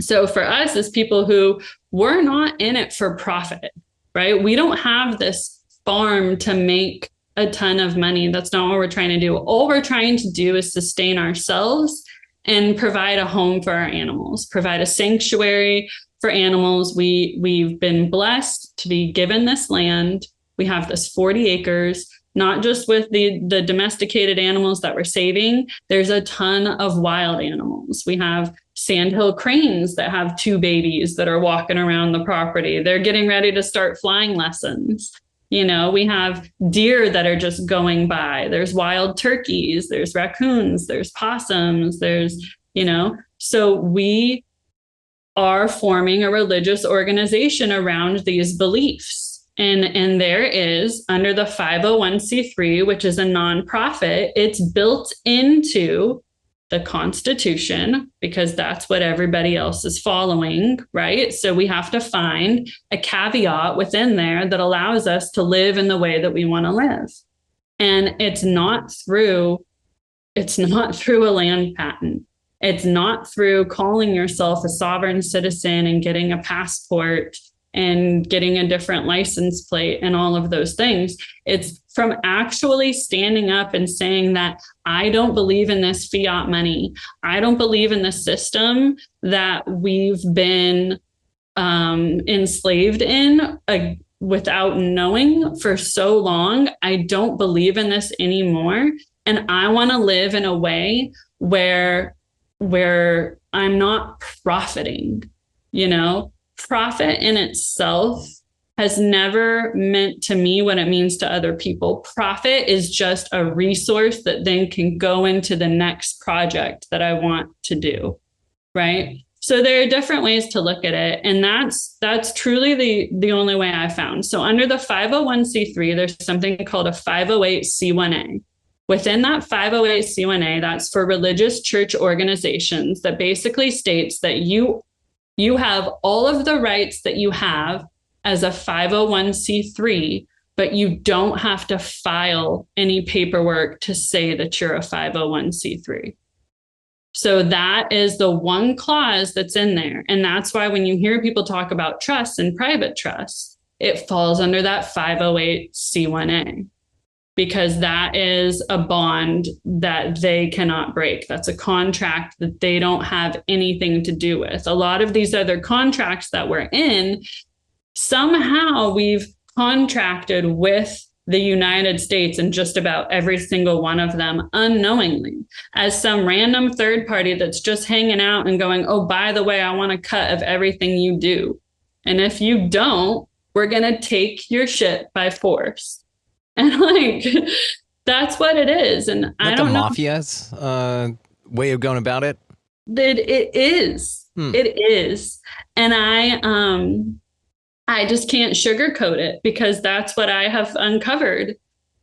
So for us as people who, we're not in it for profit, right? We don't have this farm to make a ton of money. That's not what we're trying to do. All we're trying to do is sustain ourselves and provide a home for our animals, provide a sanctuary for animals. We've been blessed to be given this land. We have this 40 acres, not just with the domesticated animals that we're saving. There's a ton of wild animals. We have sandhill cranes that have 2 babies that are walking around the property. They're getting ready to start flying lessons. You know, we have deer that are just going by. There's wild turkeys, there's raccoons, there's possums, there's, you know, so we are forming a religious organization around these beliefs. And there is, under the 501c3, which is a nonprofit, it's built into the Constitution, because that's what everybody else is following, right? So we have to find a caveat within there that allows us to live in the way that we want to live. And it's not through a land patent. It's not through calling yourself a sovereign citizen and getting a passport and getting a different license plate and all of those things. It's from actually standing up and saying that I don't believe in this fiat money. I don't believe in the system that we've been enslaved in without knowing for so long. I don't believe in this anymore. And I want to live in a way where I'm not profiting, you know. Profit in itself has never meant to me what it means to other people. Profit is just a resource that then can go into the next project that I want to do, right? So there are different ways to look at it. And that's truly the only way I found. So under the 501c3, there's something called a 508c1a. Within that 508c1a, that's for religious church organizations, that basically states that you have all of the rights that you have as a 501c3, but you don't have to file any paperwork to say that you're a 501c3. So that is the one clause that's in there. And that's why when you hear people talk about trusts and private trusts, it falls under that 508c1a, because that is a bond that they cannot break. That's a contract that they don't have anything to do with. A lot of these other contracts that we're in, somehow we've contracted with the United States in just about every single one of them unknowingly, as some random third party that's just hanging out and going, oh, by the way, I want a cut of everything you do. And if you don't, we're going to take your shit by force. And like, that's what it is. And I don't know. Mafia's way of going about it. It is. It is. And I just can't sugarcoat it, because that's what I have uncovered.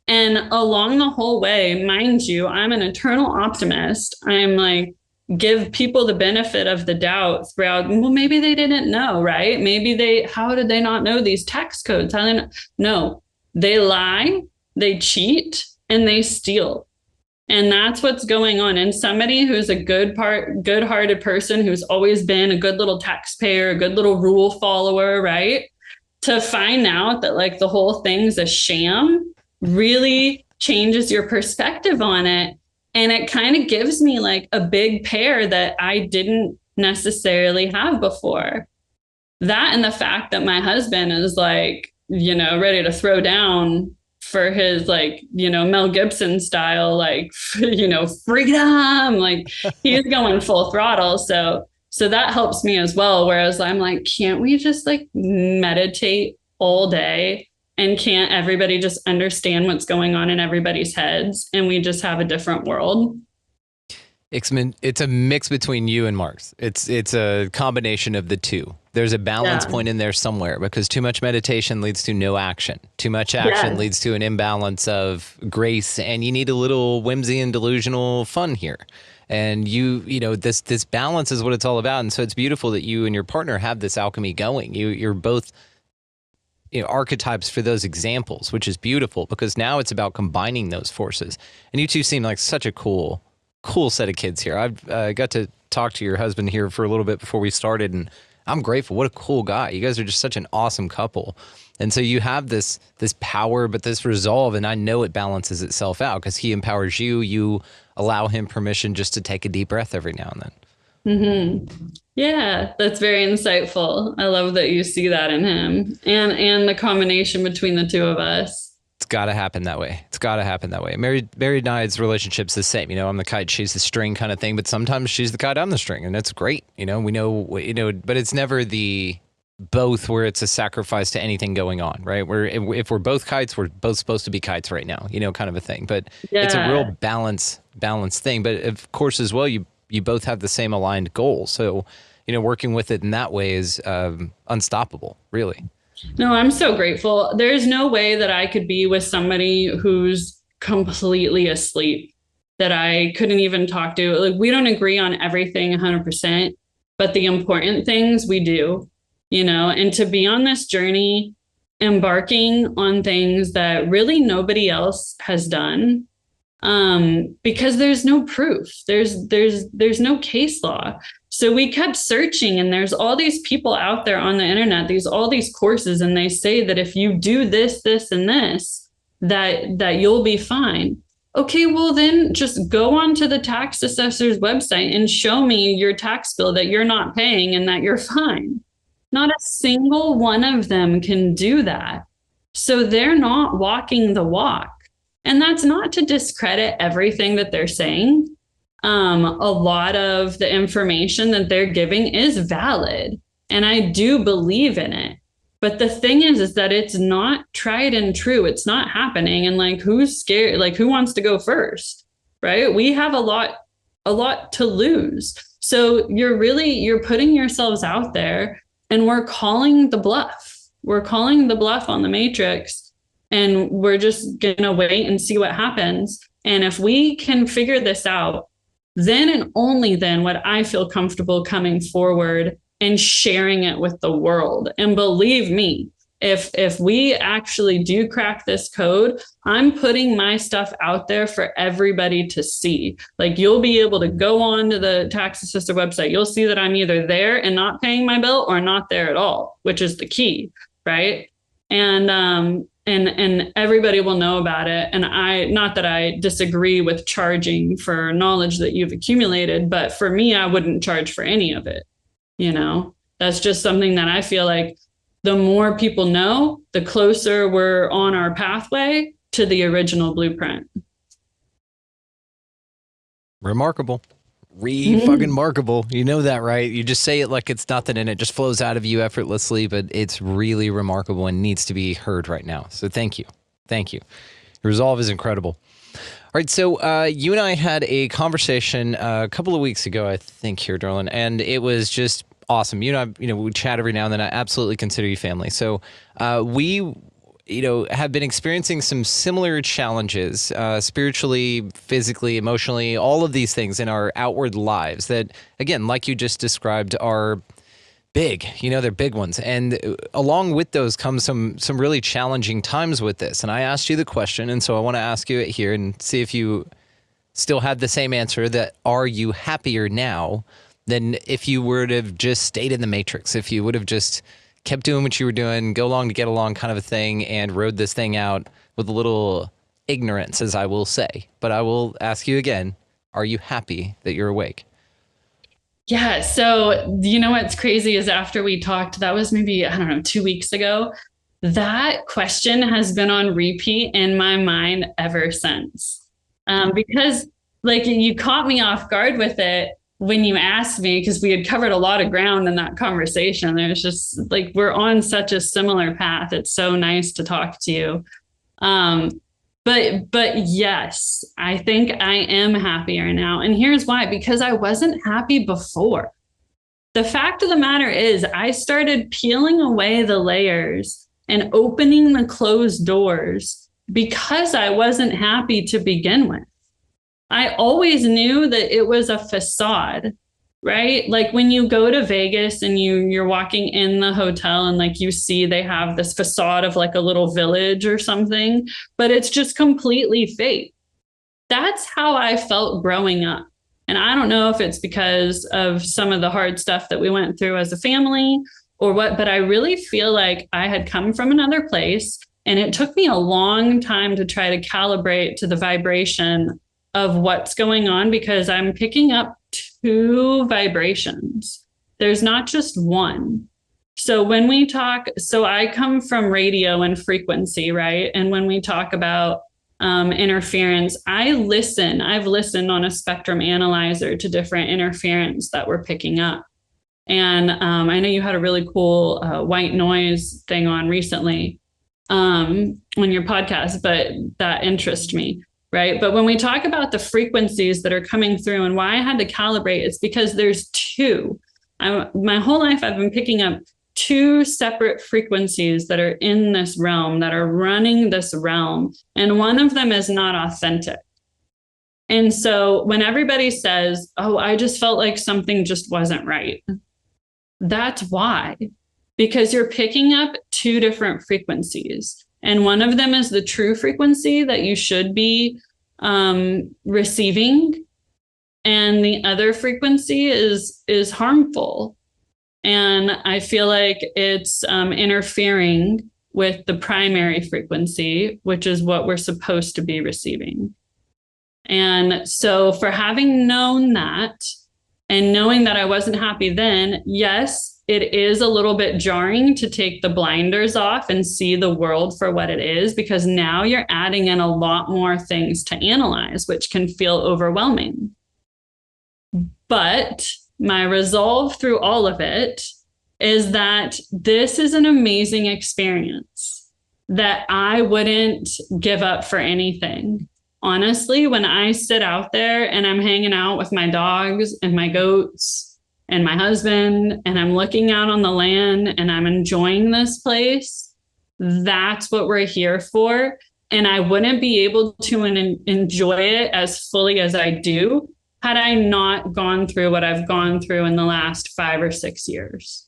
And along the whole way, mind you, I'm an eternal optimist. I'm like, give people the benefit of the doubt throughout. Well, maybe they didn't know, right? How did they not know these tax codes? No. They lie, they cheat, and they steal. And that's what's going on. And somebody who's a good-hearted person, who's always been a good little taxpayer, a good little rule follower, right? To find out that like the whole thing's a sham really changes your perspective on it. And it kind of gives me like a big pair that I didn't necessarily have before. That, and the fact that my husband is like, you know, ready to throw down for his, like, you know, Mel Gibson style, like, you know, freedom, like he's going full throttle. So that helps me as well. Whereas I'm like, can't we just like meditate all day, and can't everybody just understand what's going on in everybody's heads, and we just have a different world? It's a mix between you and Mark's. It's a combination of the two. There's a balance point in there somewhere, because too much meditation leads to no action. Too much action leads to an imbalance of grace, and you need a little whimsy and delusional fun here. And you know, this balance is what it's all about. And so it's beautiful that you and your partner have this alchemy going. You're both, you know, archetypes for those examples, which is beautiful, because now it's about combining those forces. And you two seem like such a cool set of kids here. I've got to talk to your husband here for a little bit before we started, and I'm grateful. What a cool guy. You guys are just such an awesome couple. And so you have this power, but this resolve, and I know it balances itself out because he empowers you. You allow him permission just to take a deep breath every now and then. Mm-hmm. Yeah, that's very insightful. I love that you see that in him, and the combination between the two of us. It's got to happen that way. It's got to happen that way. Married and I's relationship's the same. You know, I'm the kite, she's the string kind of thing, but sometimes she's the kite, I'm the string, and that's great. You know, we know, you know, but it's never the both where it's a sacrifice to anything going on, right? Where if we're both kites, we're both supposed to be kites right now, you know, kind of a thing. But it's a real balance thing. But of course, as well, you both have the same aligned goal. So, you know, working with it in that way is unstoppable, really. No, I'm so grateful. There's no way that I could be with somebody who's completely asleep, that I couldn't even talk to. Like, we don't agree on everything 100%, but the important things we do, you know, and to be on this journey, embarking on things that really nobody else has done, because there's no proof. There's no case law. So we kept searching, and there's all these people out there on the internet, all these courses, and they say that if you do this, this, and this, that you'll be fine. Okay, well then just go onto the tax assessor's website and show me your tax bill that you're not paying and that you're fine. Not a single one of them can do that. So they're not walking the walk. And that's not to discredit everything that they're saying. A lot of the information that they're giving is valid, and I do believe in it. But the thing is that it's not tried and true. It's not happening. And like, who's scared? Like, who wants to go first? Right? We have a lot to lose. So you're putting yourselves out there, and we're calling the bluff. We're calling the bluff on the matrix, and we're just going to wait and see what happens. And if we can figure this out, then and only then would I feel comfortable coming forward and sharing it with the world. And believe me, if we actually do crack this code, I'm putting my stuff out there for everybody to see. Like, you'll be able to go on to the tax assessor website. You'll see that I'm either there and not paying my bill, or not there at all, which is the key, right? And everybody will know about it. And not that I disagree with charging for knowledge that you've accumulated, but for me, I wouldn't charge for any of it. You know, that's just something that I feel like the more people know, the closer we're on our pathway to the original blueprint. Remarkable. Fucking markable. You know that, right? You just say it like it's nothing, and it just flows out of you effortlessly, but it's really remarkable and needs to be heard right now. So thank you. Thank you. Your resolve is incredible. All right, so you and I had a conversation a couple of weeks ago, I think, here, darling, and it was just awesome. You and I, you know, we chat every now and then. I absolutely consider you family. So we, you know, have been experiencing some similar challenges, spiritually, physically, emotionally, all of these things in our outward lives that, again, like you just described, are big. You know, they're big ones. And along with those come some really challenging times with this. And I asked you the question, and so I want to ask you it here and see if you still had the same answer, that are you happier now than if you were to have just stayed in the matrix, if you would have just kept doing what you were doing, go along to get along kind of a thing, and rode this thing out with a little ignorance, as I will say. But I will ask you again, are you happy that you're awake? Yeah. So, you know, what's crazy is after we talked, that was maybe, I don't know, 2 weeks ago, that question has been on repeat in my mind ever since. Because like, you caught me off guard with it when you asked me, because we had covered a lot of ground in that conversation. There's just like, we're on such a similar path. It's so nice to talk to you. But But yes, I think I am happier now. And here's why, because I wasn't happy before. The fact of the matter is, I started peeling away the layers and opening the closed doors because I wasn't happy to begin with. I always knew that it was a facade, right? Like when you go to Vegas and you're walking in the hotel and like you see they have this facade of like a little village or something, but it's just completely fake. That's how I felt growing up. And I don't know if it's because of some of the hard stuff that we went through as a family or what, but I really feel like I had come from another place, and it took me a long time to try to calibrate to the vibration of what's going on, because I'm picking up two vibrations. There's not just one. So when we talk, so I come from radio and frequency, right? And when we talk about interference, I've listened on a spectrum analyzer to different interference that we're picking up. And I know you had a really cool white noise thing on recently on your podcast, but that interests me. Right. But when we talk about the frequencies that are coming through and why I had to calibrate, it's because there's two. My whole life, I've been picking up two separate frequencies that are in this realm, that are running this realm. And one of them is not authentic. And so when everybody says, oh, I just felt like something just wasn't right, that's why. Because you're picking up two different frequencies. And one of them is the true frequency that you should be receiving. And the other frequency is harmful. And I feel like it's interfering with the primary frequency, which is what we're supposed to be receiving. And so for having known that and knowing that I wasn't happy then, yes, it is a little bit jarring to take the blinders off and see the world for what it is, because now you're adding in a lot more things to analyze, which can feel overwhelming. But my resolve through all of it is that this is an amazing experience that I wouldn't give up for anything. Honestly, when I sit out there and I'm hanging out with my dogs and my goats and my husband, and I'm looking out on the land and I'm enjoying this place, that's what we're here for. And I wouldn't be able to enjoy it as fully as I do had I not gone through what I've gone through in the last 5 or 6 years.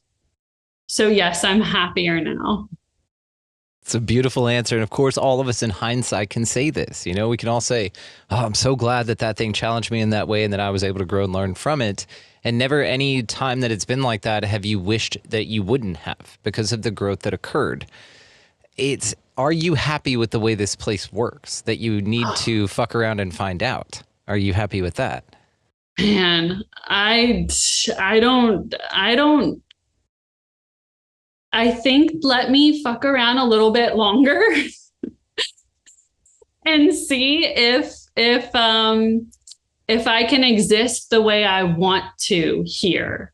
So yes, I'm happier now. It's a beautiful answer. And of course, all of us in hindsight can say this. You know, we can all say, oh, I'm so glad that thing challenged me in that way and that I was able to grow and learn from it. And never any time that it's been like that have you wished that you wouldn't have because of the growth that occurred. Are you happy with the way this place works, that you need to fuck around and find out? Are you happy with that? Man, I think let me fuck around a little bit longer and see if I can exist the way I want to here.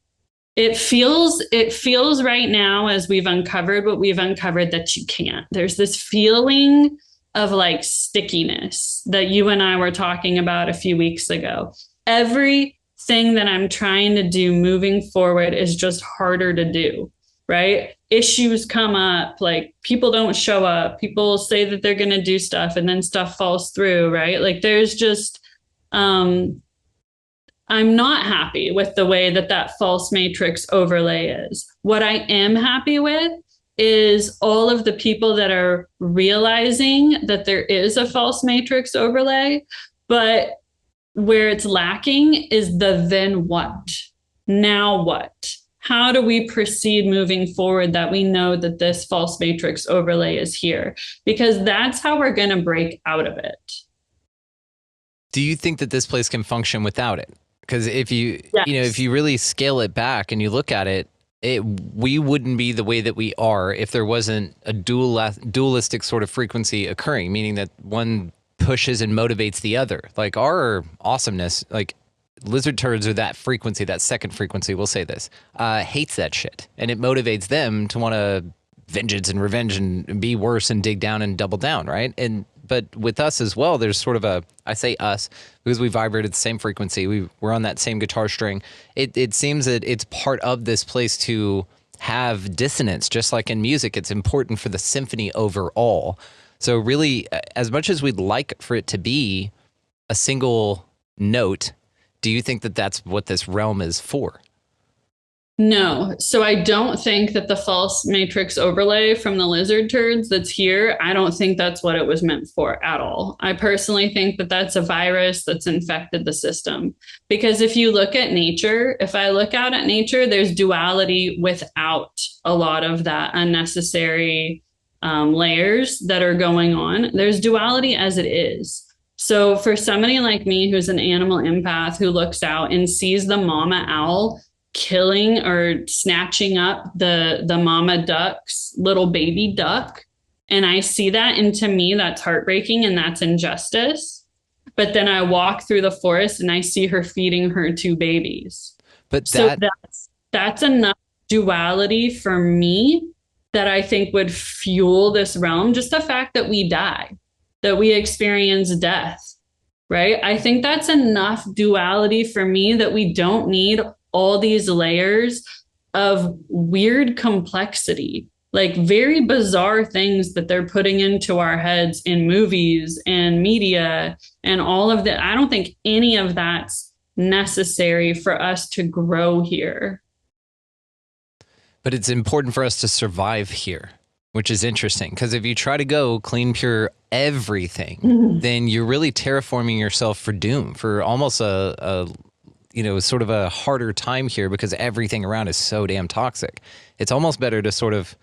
It feels right now, as we've uncovered what we've uncovered, that you can't. There's this feeling of like stickiness that you and I were talking about a few weeks ago. Everything that I'm trying to do moving forward is just harder to do, right? Issues come up, like people don't show up, people say that they're going to do stuff and then stuff falls through, right? Like there's just, I'm not happy with the way that false matrix overlay is. What I am happy with is all of the people that are realizing that there is a false matrix overlay, but where it's lacking is the then what? Now what? How do we proceed moving forward that we know that this false matrix overlay is here? Because that's how we're going to break out of it. Do you think that this place can function without it? Because if you, Yes. if you really scale it back and you look at it, we wouldn't be the way that we are if there wasn't a dualistic sort of frequency occurring, meaning that one pushes and motivates the other. Like our awesomeness, like lizard turds are that frequency, that second frequency, we'll say this, hates that shit. And it motivates them to want to vengeance and revenge and be worse and dig down and double down, right? And but with us as well, there's sort of I say us because we vibrate at the same frequency. We're on that same guitar string. It seems that it's part of this place to have dissonance, just like in music. It's important for the symphony overall. So really, as much as we'd like for it to be a single note, do you think that that's what this realm is for? No. So I don't think that the false matrix overlay from the lizard turds that's here, I don't think that's what it was meant for at all. I personally think that that's a virus that's infected the system. Because if you look at nature, if I look out at nature, there's duality without a lot of that unnecessary layers that are going on. There's duality as it is. So for somebody like me who's an animal empath who looks out and sees the mama owl killing or snatching up the mama duck's little baby duck, and I see that, and to me that's heartbreaking and that's injustice. But then I walk through the forest and I see her feeding her two babies. But that's enough duality for me that I think would fuel this realm. Just the fact that we die, that we experience death, right? I think that's enough duality for me that we don't need all these layers of weird complexity, like very bizarre things that they're putting into our heads in movies and media and all of that. I don't think any of that's necessary for us to grow here. But it's important for us to survive here, which is interesting, because if you try to go clean, pure everything, then you're really terraforming yourself for doom, for almost a sort of a harder time here, because everything around is so damn toxic. It's almost better to sort of,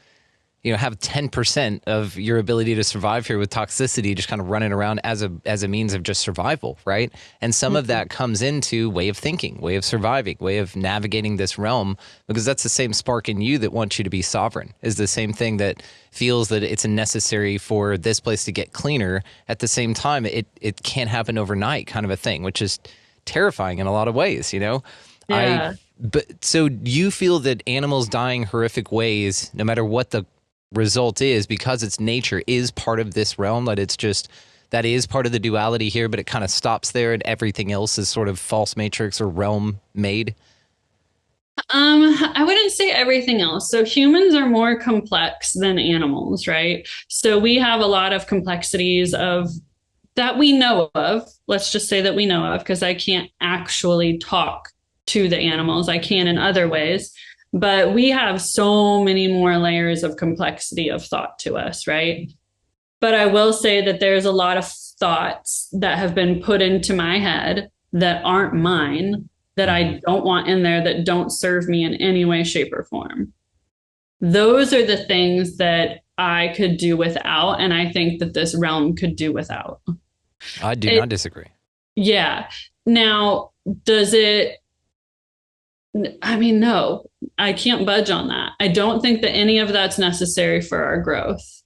have 10% of your ability to survive here with toxicity just kind of running around as a means of just survival, right? And some of that comes into way of thinking, way of surviving, way of navigating this realm, because that's the same spark in you that wants you to be sovereign, is the same thing that feels that it's necessary for this place to get cleaner. At the same time, it can't happen overnight, kind of a thing, which is terrifying in a lot of ways, Yeah. But so you feel that animals dying horrific ways, no matter what the result is, because it's nature, is part of this realm, that is part of the duality here, but it kind of stops there and everything else is sort of false matrix or realm made? I wouldn't say everything else. So humans are more complex than animals, right? So we have a lot of complexities of that we know of. Let's just say that we know of, because I can't actually talk to the animals. I can in other ways, but we have so many more layers of complexity of thought to us, right? But I will say that there's a lot of thoughts that have been put into my head that aren't mine, that I don't want in there, that don't serve me in any way, shape, or form. Those are the things that I could do without, and I think that this realm could do without. I do not disagree. Yeah. Now, does it... I mean, no, I can't budge on that. I don't think that any of that's necessary for our growth.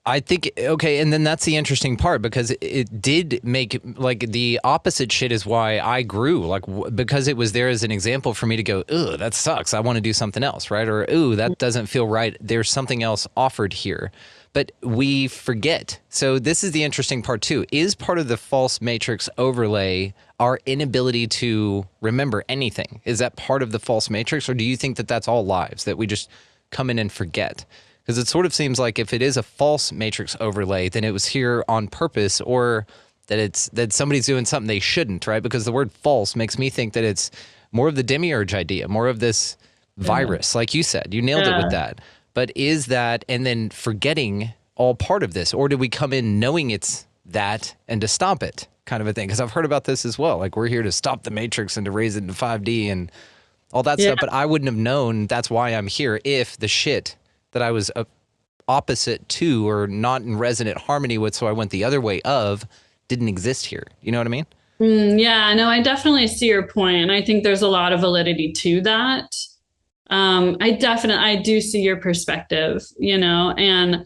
I think, okay, and then that's the interesting part, because it did make, like, the opposite shit is why I grew, like, because it was there as an example for me to go, ugh, that sucks, I want to do something else, right? Or, ooh, that doesn't feel right, there's something else offered here. But we forget. So this is the interesting part too. Is part of the false matrix overlay our inability to remember anything? Is that part of the false matrix, or do you think that that's all lives, that we just come in and forget? Because it sort of seems like if it is a false matrix overlay, then it was here on purpose, or that somebody's doing something they shouldn't, right? Because the word false makes me think that it's more of the demiurge idea, more of this virus, like you said. You nailed it with that. But is that, and then forgetting, all part of this? Or do we come in knowing it's that and to stop it, kind of a thing? Because I've heard about this as well. Like, we're here to stop the matrix and to raise it into 5D and all that stuff. But I wouldn't have known that's why I'm here if the shit that I was opposite to or not in resonant harmony with, so I went the other way of, didn't exist here. You know what I mean? Yeah, no, I definitely see your point. And I think there's a lot of validity to that. I do see your perspective, and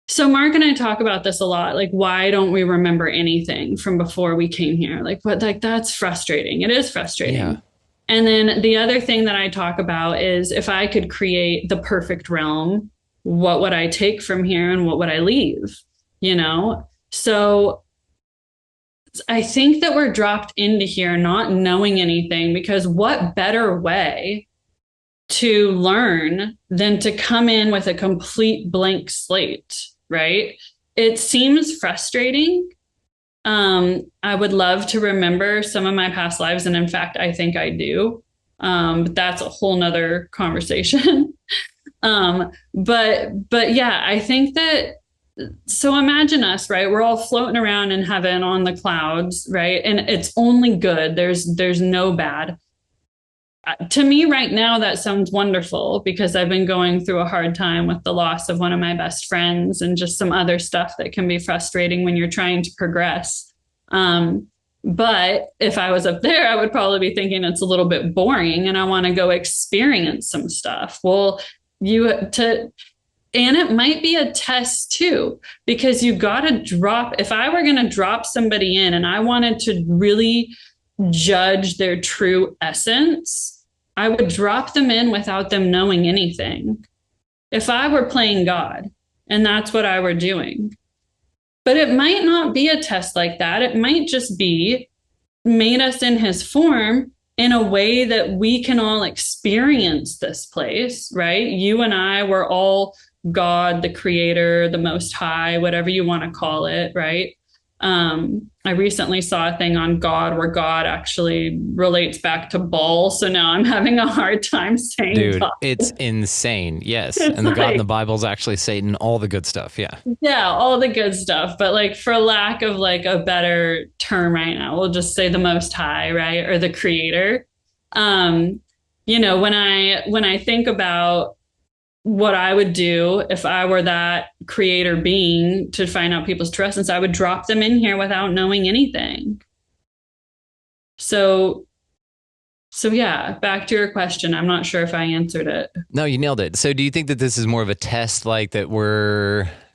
so Mark and I talk about this a lot. Like, why don't we remember anything from before we came here? Like, that's frustrating. It is frustrating. Yeah. And then the other thing that I talk about is if I could create the perfect realm, what would I take from here and what would I leave? You know? So I think that we're dropped into here not knowing anything, because what better way to learn than to come in with a complete blank slate, right? It seems frustrating. I would love to remember some of my past lives, and in fact, I think I do. But that's a whole nother conversation. But yeah, I think that, so imagine us, right? We're all floating around in heaven on the clouds, right? And it's only good. There's no bad. To me right now, that sounds wonderful, because I've been going through a hard time with the loss of one of my best friends and just some other stuff that can be frustrating when you're trying to progress. But if I was up there, I would probably be thinking it's a little bit boring and I want to go experience some stuff. Well, and it might be a test too, because you got to drop, if I were going to drop somebody in and I wanted to really judge their true essence, I would drop them in without them knowing anything. If I were playing God and that's what I were doing. But it might not be a test like that. It might just be made us in his form in a way that we can all experience this place, right? You and I were all God, the creator, the most high, whatever you want to call it, right? I recently saw a thing on God where God actually relates back to Baal. So now I'm having a hard time saying Dude, God. it's insane. Yes. It's And the God in like, the Bible is actually Satan, all the good stuff. Yeah. yeah, all the good stuff. But like, for lack of like a better term right now, we'll just say the most high, right? Or the creator. You know, when I think about what I would do if I were that creator being to find out people's true essence, I would drop them in here without knowing anything. So yeah, back to your question. I'm not sure if I answered it. No, you nailed it. So do you think that this is more of a test, like that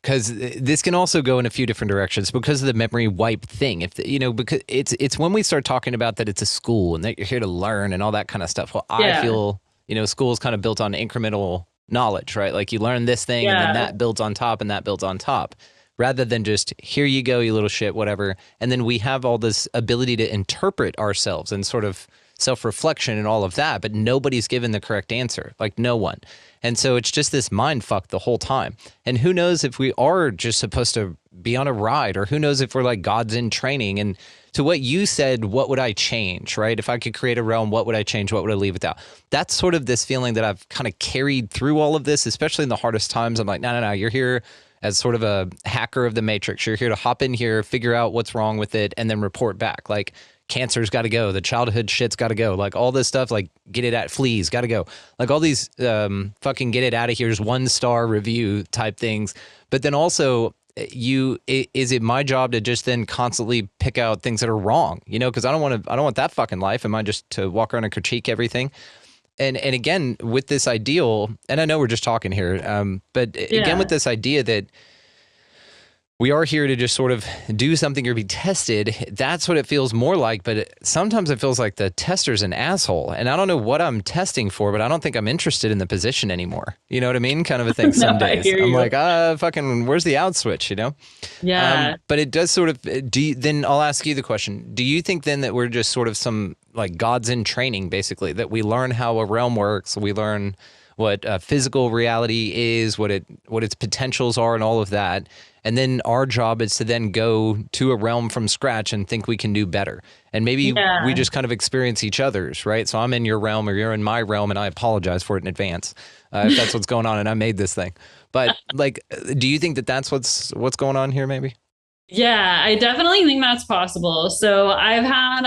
because this can also go in a few different directions because of the memory wipe thing. If because it's when we start talking about that it's a school and that you're here to learn and all that kind of stuff. Well, I feel, school is kind of built on incremental knowledge, right? Like you learn this thing and then that builds on top and that builds on top, rather than just here you go, you little shit, whatever. And then we have all this ability to interpret ourselves and sort of self-reflection and all of that, but nobody's given the correct answer, like no one. And so it's just this mind fuck the whole time. And who knows if we are just supposed to be on a ride, or who knows if we're like God's in training. And to what you said, what would I change, right? If I could create a realm, what would I change? What would I leave without? That's sort of this feeling that I've kind of carried through all of this, especially in the hardest times. I'm like, no, you're here as sort of a hacker of the matrix. You're here to hop in here, figure out what's wrong with it, and then report back. Like, cancer's got to go. The childhood shit's got to go. Like all this stuff, like get it at fleas, got to go. Like all these fucking get it out of here's 1-star review type things. But then also is it my job to just then constantly pick out things that are wrong? Because I don't want that fucking life. Am I just to walk around and critique everything? And again, with this ideal, and I know we're just talking here, but again, with this idea that we are here to just sort of do something or be tested. That's what it feels more like. But sometimes it feels like the tester's an asshole. And I don't know what I'm testing for, but I don't think I'm interested in the position anymore. You know what I mean? Kind of a thing some days. I'm like, fucking, where's the out switch, Yeah. But it does sort of, then I'll ask you the question. Do you think then that we're just sort of some like God's in training, basically, that we learn how a realm works, we learn what physical reality is, what its potentials are and all of that. And then our job is to then go to a realm from scratch and think we can do better. And maybe we just kind of experience each other's, right? So I'm in your realm or you're in my realm, and I apologize for it in advance if that's what's going on and I made this thing. But like, do you think that that's what's going on here maybe? Yeah, I definitely think that's possible. So I've had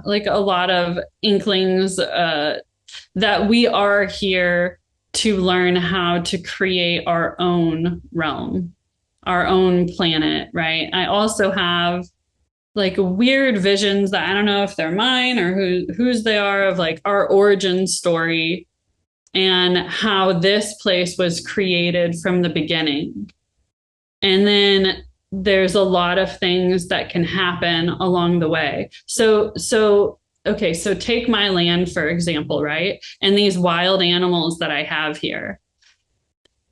like a lot of inklings that we are here to learn how to create our own realm, our own planet, right? I also have like weird visions that I don't know if they're mine or whose they are, of like our origin story and how this place was created from the beginning. And then there's a lot of things that can happen along the way. So take my land, for example, right? And these wild animals that I have here.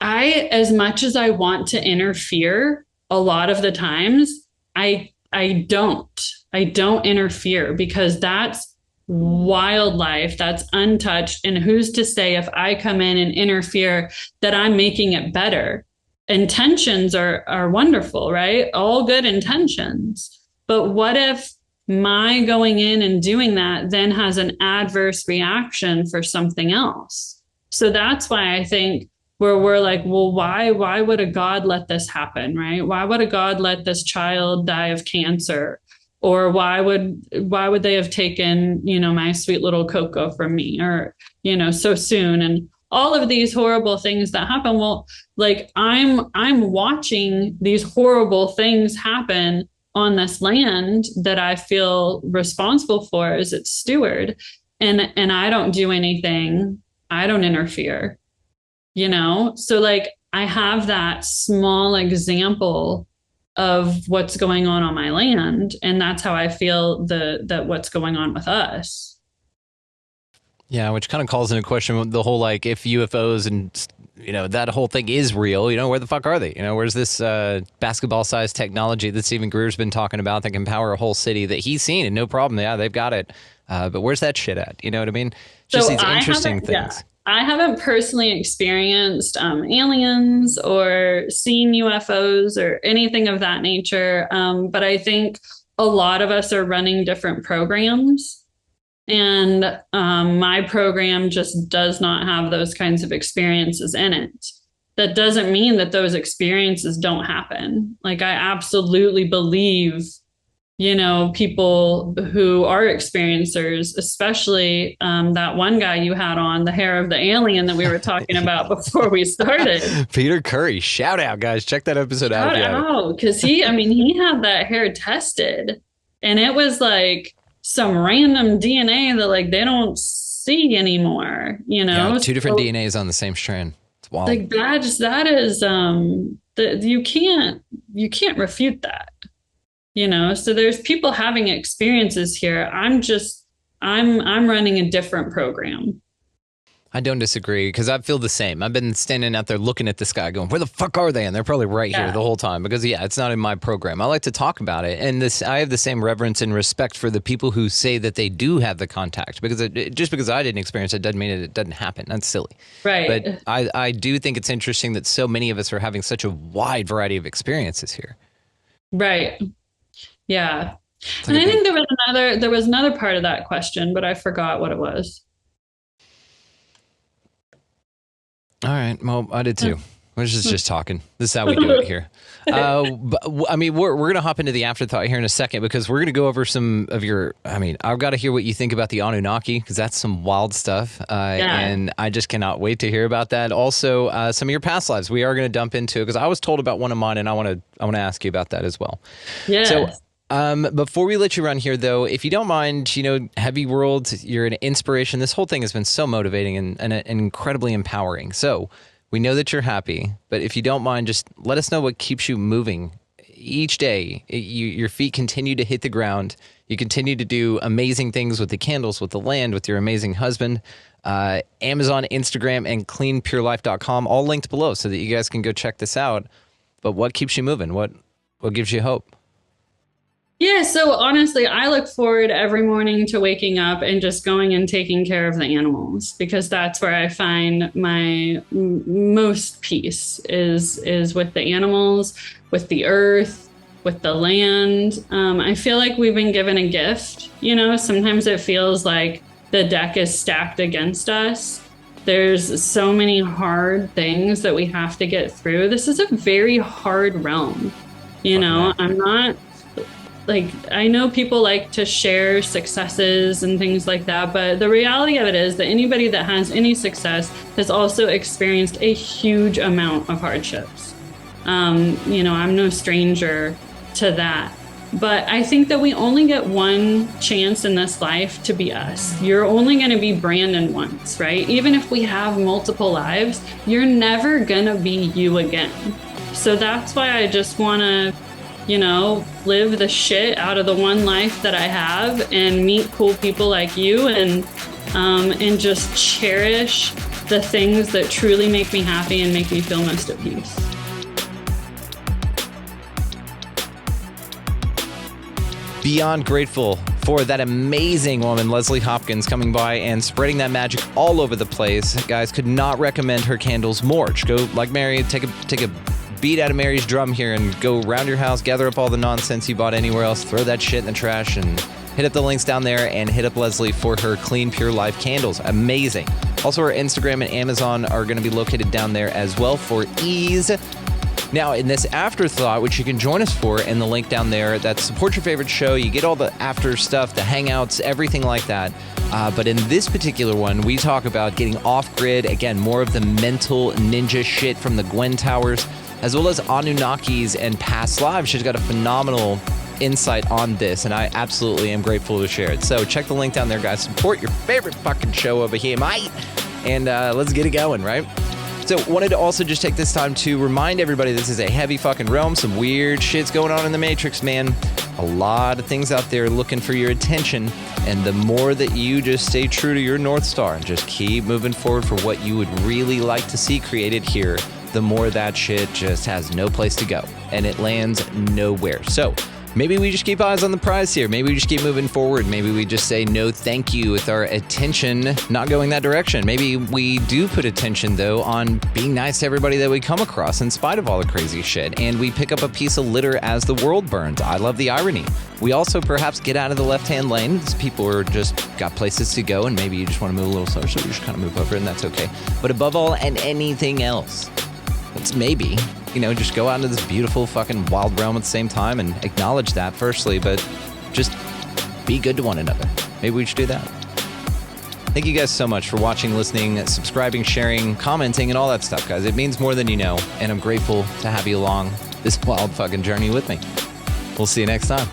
as much as I want to interfere, a lot of the times, I don't interfere, because that's wildlife, that's untouched. And who's to say if I come in and interfere that I'm making it better? Intentions are wonderful, right? All good intentions. But what if my going in and doing that then has an adverse reaction for something else? So that's why I think where we're like, well, why would a God let this happen, right? Why would a God let this child die of cancer? Or why would they have taken, my sweet little Coco from me, or, so soon? And all of these horrible things that happen. Well, like I'm watching these horrible things happen on this land that I feel responsible for as its steward. And I don't do anything. I don't interfere, So like I have that small example of what's going on my land. And that's how I feel that what's going on with us. Yeah, which kind of calls into question the whole, like, if UFOs and, that whole thing is real, where the fuck are they? Where's this basketball-sized technology that Stephen Greer's been talking about that can power a whole city that he's seen and no problem? Yeah, they've got it. But where's that shit at? You know what I mean? Just these interesting things. Yeah. I haven't personally experienced aliens or seen UFOs or anything of that nature. But I think a lot of us are running different programs. And my program just does not have those kinds of experiences in it. That doesn't mean that those experiences don't happen. Like I absolutely believe, people who are experiencers, especially that one guy you had on, the hair of the alien that we were talking about before we started. Peter Curry, shout out, guys. Check that episode out. Shout out, because he had that hair tested, and it was like some random DNA that like they don't see anymore, Yeah, two different DNAs on the same strand. It's wild. Like that is you can't refute that. So there's people having experiences here. I'm running a different program. I don't disagree, because I feel the same. I've been standing out there looking at this guy going, where the fuck are they? And they're probably right here the whole time, because it's not in my program. I like to talk about it. And I have the same reverence and respect for the people who say that they do have the contact, because just because I didn't experience it doesn't mean it doesn't happen. That's silly. Right. But I do think it's interesting that so many of us are having such a wide variety of experiences here. Right. Yeah. And I think there was another part of that question, but I forgot what it was. All right. Well, I did too. We're just talking. This is how we do it here. But, I mean, we're going to hop into the afterthought here in a second, because we're going to go over some of your, I've got to hear what you think about the Anunnaki, because that's some wild stuff. And I just cannot wait to hear about that. Also, some of your past lives we are going to dump into, because I was told about one of mine, and I want to ask you about that as well. Yeah. So, before we let you run here, though, if you don't mind, Heavy World, you're an inspiration. This whole thing has been so motivating and incredibly empowering. So we know that you're happy, but if you don't mind, just let us know what keeps you moving each day. Your feet continue to hit the ground. You continue to do amazing things with the candles, with the land, with your amazing husband. Amazon, Instagram, and cleanpurelife.com, all linked below so that you guys can go check this out. But what keeps you moving? What gives you hope? Yeah, so honestly, I look forward every morning to waking up and just going and taking care of the animals, because that's where I find my most peace is with the animals, with the earth, with the land. I feel like we've been given a gift. Sometimes it feels like the deck is stacked against us. There's so many hard things that we have to get through. This is a very hard realm. I'm not... Like, I know people like to share successes and things like that, but the reality of it is that anybody that has any success has also experienced a huge amount of hardships. I'm no stranger to that. But I think that we only get one chance in this life to be us. You're only going to be Brandon once, right? Even if we have multiple lives, you're never going to be you again. So that's why I just want to live the shit out of the one life that I have and meet cool people like you and just cherish the things that truly make me happy and make me feel most at peace. Beyond grateful for that amazing woman, Lesley Hopkins, coming by and spreading that magic all over the place. Guys, could not recommend her candles more. Just go, like Mary, take a beat out of Mary's drum here and go around your house, gather up all the nonsense you bought anywhere else, throw that shit in the trash, and hit up the links down there and hit up Lesley for her Clean Pure Life candles. Amazing. Also, her Instagram and Amazon are going to be located down there as well for ease. Now, in this afterthought, which you can join us for in the link down there, that support your favorite show. You get all the after stuff, the hangouts, everything like that. But in this particular one, we talk about getting off-grid. Again, more of the mental ninja shit from the Gwen Towers, as well as Anunnakis and past lives. She's got a phenomenal insight on this, and I absolutely am grateful to share it. So check the link down there, guys. Support your favorite fucking show over here, mate. And let's get it going, right? So wanted to also just take this time to remind everybody this is a heavy fucking realm. Some weird shit's going on in the Matrix, man. A lot of things out there looking for your attention. And the more that you just stay true to your North Star and just keep moving forward for what you would really like to see created here, the more that shit just has no place to go. And it lands nowhere. So maybe we just keep eyes on the prize here. Maybe we just keep moving forward. Maybe we just say no thank you with our attention not going that direction. Maybe we do put attention, though, on being nice to everybody that we come across in spite of all the crazy shit. And we pick up a piece of litter as the world burns. I love the irony. We also perhaps get out of the left-hand lane. People are just got places to go, and maybe you just want to move a little slower, so you just kind of move over, and that's okay. But above all and anything else, let's maybe, just go out into this beautiful fucking wild realm at the same time and acknowledge that firstly, but just be good to one another. Maybe we should do that. Thank you guys so much for watching, listening, subscribing, sharing, commenting, and all that stuff, guys. It means more than you know, and I'm grateful to have you along this wild fucking journey with me. We'll see you next time.